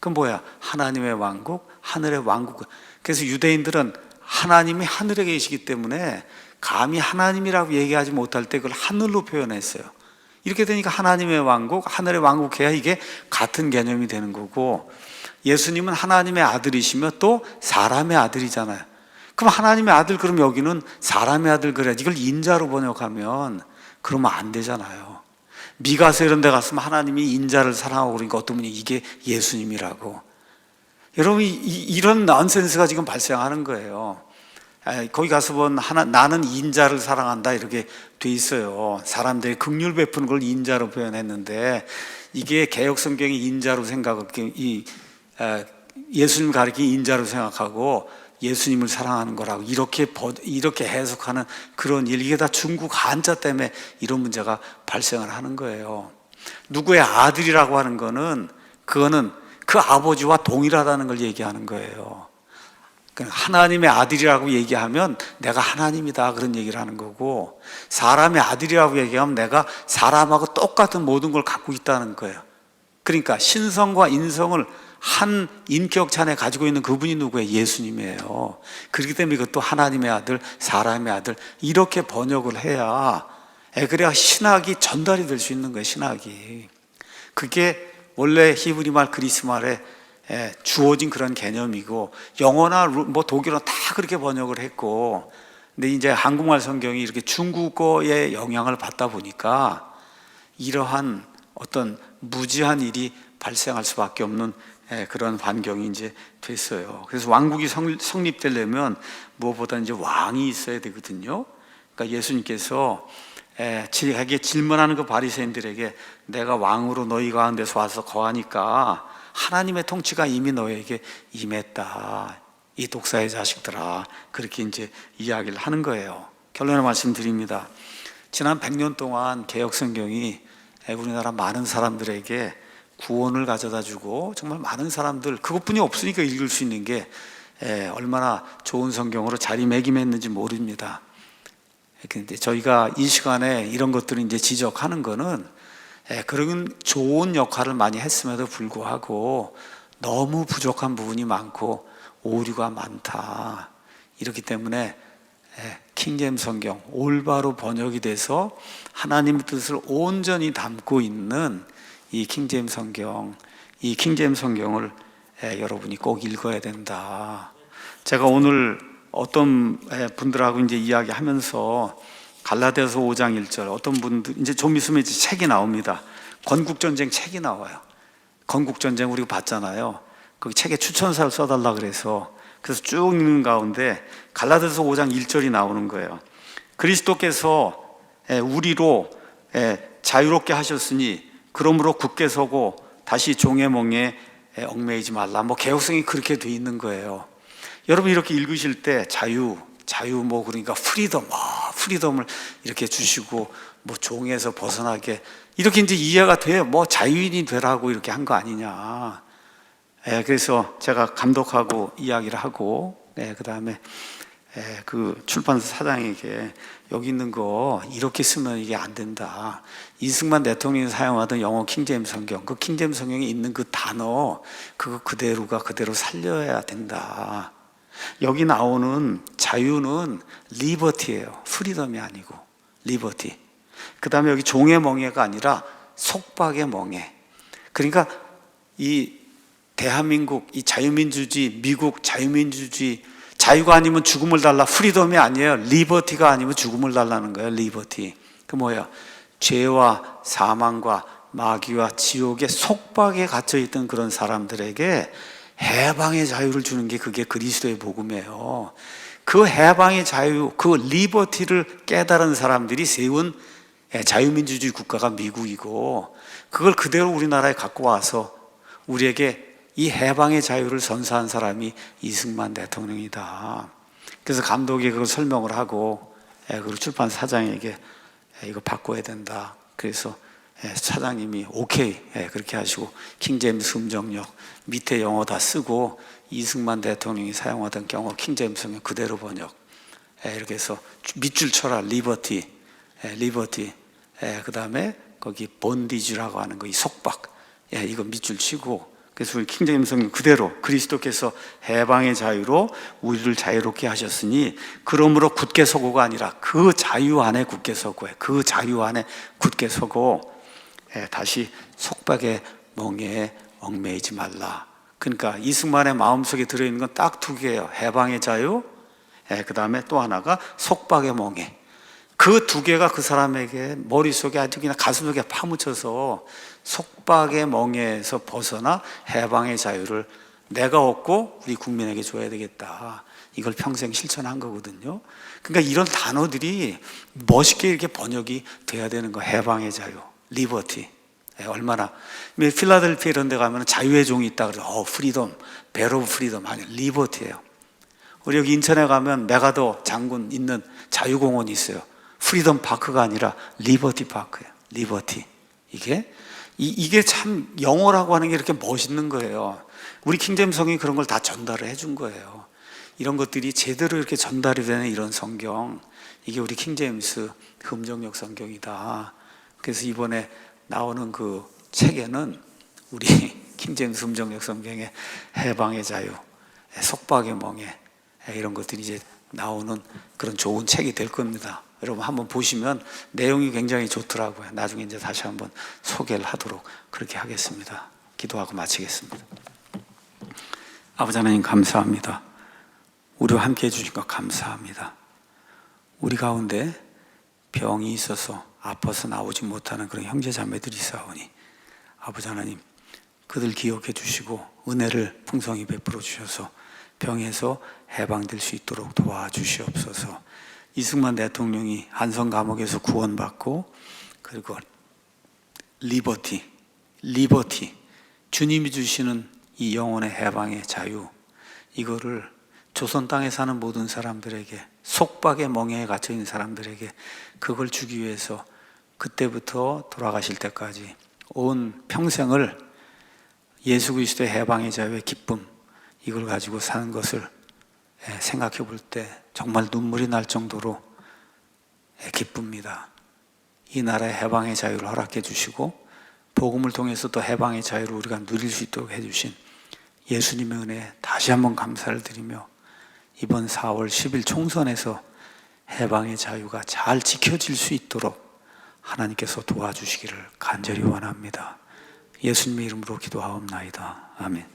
그럼 뭐야? 하나님의 왕국, 하늘의 왕국. 그래서 유대인들은 하나님이 하늘에 계시기 때문에 감히 하나님이라고 얘기하지 못할 때 그걸 하늘로 표현했어요. 이렇게 되니까 하나님의 왕국, 하늘의 왕국 해야 이게 같은 개념이 되는 거고, 예수님은 하나님의 아들이시며 또 사람의 아들이잖아요. 그럼 하나님의 아들, 그럼 여기는 사람의 아들 그래야지. 이걸 인자로 번역하면 그러면 안 되잖아요. 미가서 이런 데 갔으면 하나님이 인자를 사랑하고 그러니까 어떤 분이 이게 예수님이라고. 여러분 이런 넌센스가 지금 발생하는 거예요. 거기 가서 보면 나는 인자를 사랑한다 이렇게 돼 있어요. 사람들이 긍휼 베푸는 걸 인자로 표현했는데 이게 개역성경이 인자로 생각하고 예수님 가리킨 인자로 생각하고 예수님을 사랑하는 거라고 이렇게 해석하는 그런 일, 이게 다 중국 한자 때문에 이런 문제가 발생을 하는 거예요. 누구의 아들이라고 하는 거는 그거는 그 아버지와 동일하다는 걸 얘기하는 거예요. 하나님의 아들이라고 얘기하면 내가 하나님이다 그런 얘기를 하는 거고, 사람의 아들이라고 얘기하면 내가 사람하고 똑같은 모든 걸 갖고 있다는 거예요. 그러니까 신성과 인성을 한 인격체 안에 가지고 있는 그분이 누구예요? 예수님이에요. 그렇기 때문에 이것도 하나님의 아들, 사람의 아들 이렇게 번역을 해야 그래야 신학이 전달이 될 수 있는 거예요. 신학이. 그게 원래 히브리 말, 그리스 말에 주어진 그런 개념이고, 영어나 뭐 독일어 다 그렇게 번역을 했고, 근데 이제 한국말 성경이 이렇게 중국어의 영향을 받다 보니까 이러한 어떤 무지한 일이 발생할 수밖에 없는 그런 환경이 이제 됐어요. 그래서 왕국이 성립되려면 무엇보다 이제 왕이 있어야 되거든요. 그러니까 예수님께서 자기에게 질문하는 그 바리새인들에게 내가 왕으로 너희 가운데서 와서 거하니까 하나님의 통치가 이미 너에게 임했다, 이 독사의 자식들아, 그렇게 이제 이야기를 하는 거예요. 결론을 말씀드립니다. 지난 100년 동안 개혁성경이 우리나라 많은 사람들에게 구원을 가져다 주고, 정말 많은 사람들, 그것뿐이 없으니까 읽을 수 있는 게 얼마나 좋은 성경으로 자리매김했는지 모릅니다. 근데 저희가 이 시간에 이런 것들을 이제 지적하는 거는 그런 좋은 역할을 많이 했음에도 불구하고 너무 부족한 부분이 많고 오류가 많다. 이렇기 때문에 킹제임스 성경 올바로 번역이 돼서 하나님의 뜻을 온전히 담고 있는 이 킹제임스 성경, 이 킹제임스 성경을 여러분이 꼭 읽어야 된다. 제가 오늘 어떤 분들하고 이제 이야기하면서 갈라디아서 5장 1절, 어떤 분들 이제 좀 있으면 이제 책이 나옵니다. 건국전쟁 책이 나와요. 건국전쟁 우리가 봤잖아요. 거기 책에 추천사를 써달라 그래서 쭉 읽는 가운데 갈라디아서 5장 1절이 나오는 거예요. 그리스도께서 우리로 자유롭게 하셨으니 그러므로 굳게 서고 다시 종의 멍에 얽매이지 말라. 뭐 개혁성이 그렇게 돼 있는 거예요. 여러분 이렇게 읽으실 때 자유 뭐 그러니까 프리덤을 이렇게 주시고 뭐 종에서 벗어나게 이렇게 이제 이해가 돼요. 뭐 자유인이 되라고 이렇게 한 거 아니냐. 그래서 제가 감독하고 이야기를 하고 그 다음에 그 출판사 사장에게 여기 있는 거 이렇게 쓰면 이게 안 된다. 이승만 대통령이 사용하던 영어 킹제임스 성경, 그 킹제임스 성경에 있는 그 단어 그거 그대로 살려야 된다. 여기 나오는 자유는 리버티예요. 프리덤이 아니고 리버티. 그 다음에 여기 종의 멍에가 아니라 속박의 멍에. 그러니까 이 대한민국 이 자유민주주의, 미국 자유민주주의, 자유가 아니면 죽음을 달라. 프리덤이 아니에요. 리버티가 아니면 죽음을 달라는 거예요. 리버티. 그 뭐예요? 죄와 사망과 마귀와 지옥의 속박에 갇혀있던 그런 사람들에게 해방의 자유를 주는 게 그게 그리스도의 복음이에요. 그 해방의 자유, 그 리버티를 깨달은 사람들이 세운 자유민주주의 국가가 미국이고, 그걸 그대로 우리나라에 갖고 와서 우리에게 이 해방의 자유를 선사한 사람이 이승만 대통령이다. 그래서 감독이 그걸 설명을 하고 그리고 출판사 사장에게 이거 바꿔야 된다. 그래서 사장님이 오케이 그렇게 하시고 킹제임스 음정역 밑에 영어 다 쓰고 이승만 대통령이 사용하던 영어 킹제임스 성경 그대로 번역 이렇게 해서 밑줄 쳐라. 리버티 그 다음에 거기 본디지라고 하는 거 이 속박 이거 밑줄 치고, 그래서 우리 킹제임스 성경 그대로 그리스도께서 해방의 자유로 우리를 자유롭게 하셨으니 그러므로 굳게 서고가 아니라 그 자유 안에 굳게 서고, 그 자유 안에 굳게 서고 다시 속박의 멍에에 얽매이지 말라. 그러니까 이승만의 마음속에 들어있는 건 딱 두 개예요. 해방의 자유, 그 다음에 또 하나가 속박의 멍에. 그 두 개가 그 사람에게 머릿속에 아주 그냥 가슴속에 파묻혀서 속박의 멍에에서 벗어나 해방의 자유를 내가 얻고 우리 국민에게 줘야 되겠다. 이걸 평생 실천한 거거든요. 그러니까 이런 단어들이 멋있게 이렇게 번역이 돼야 되는 거. 해방의 자유, 리버티. 얼마나 필라델피아 이런 데 가면 자유의 종이 있다 그래서 프리덤, 벨 오브 프리덤 아니 리버티예요. 우리 여기 인천에 가면 메가더 장군 있는 자유공원이 있어요. 프리덤 파크가 아니라 리버티 파크예요. 리버티. 이게 이게 참 영어라고 하는 게 이렇게 멋있는 거예요. 우리 킹제임스 성경이 그런 걸 다 전달을 해준 거예요. 이런 것들이 제대로 이렇게 전달이 되는 이런 성경, 이게 우리 킹제임스 금정역 성경이다. 그래서 이번에 나오는 그 책에는 우리 킹제임스 금정역 성경의 해방의 자유, 속박의 멍에 이런 것들이 이제 나오는 그런 좋은 책이 될 겁니다. 여러분 한번 보시면 내용이 굉장히 좋더라고요. 나중에 이제 다시 한번 소개를 하도록 그렇게 하겠습니다. 기도하고 마치겠습니다. 아버지 하나님 감사합니다. 우리와 함께 해주신 것 감사합니다. 우리 가운데 병이 있어서 아파서 나오지 못하는 그런 형제 자매들이 있사오니 아버지 하나님 그들 기억해 주시고 은혜를 풍성히 베풀어 주셔서 병에서 해방될 수 있도록 도와주시옵소서. 이승만 대통령이 한성 감옥에서 구원받고 그리고 리버티 주님이 주시는 이 영혼의 해방의 자유, 이거를 조선 땅에 사는 모든 사람들에게, 속박의 멍에에 갇혀 있는 사람들에게 그걸 주기 위해서 그때부터 돌아가실 때까지 온 평생을 예수 그리스도의 해방의 자유의 기쁨, 이걸 가지고 사는 것을 생각해 볼 때 정말 눈물이 날 정도로 기쁩니다. 이 나라의 해방의 자유를 허락해 주시고 복음을 통해서 또 해방의 자유를 우리가 누릴 수 있도록 해주신 예수님의 은혜에 다시 한번 감사를 드리며 이번 4월 10일 총선에서 해방의 자유가 잘 지켜질 수 있도록 하나님께서 도와주시기를 간절히 원합니다. 예수님의 이름으로 기도하옵나이다. 아멘.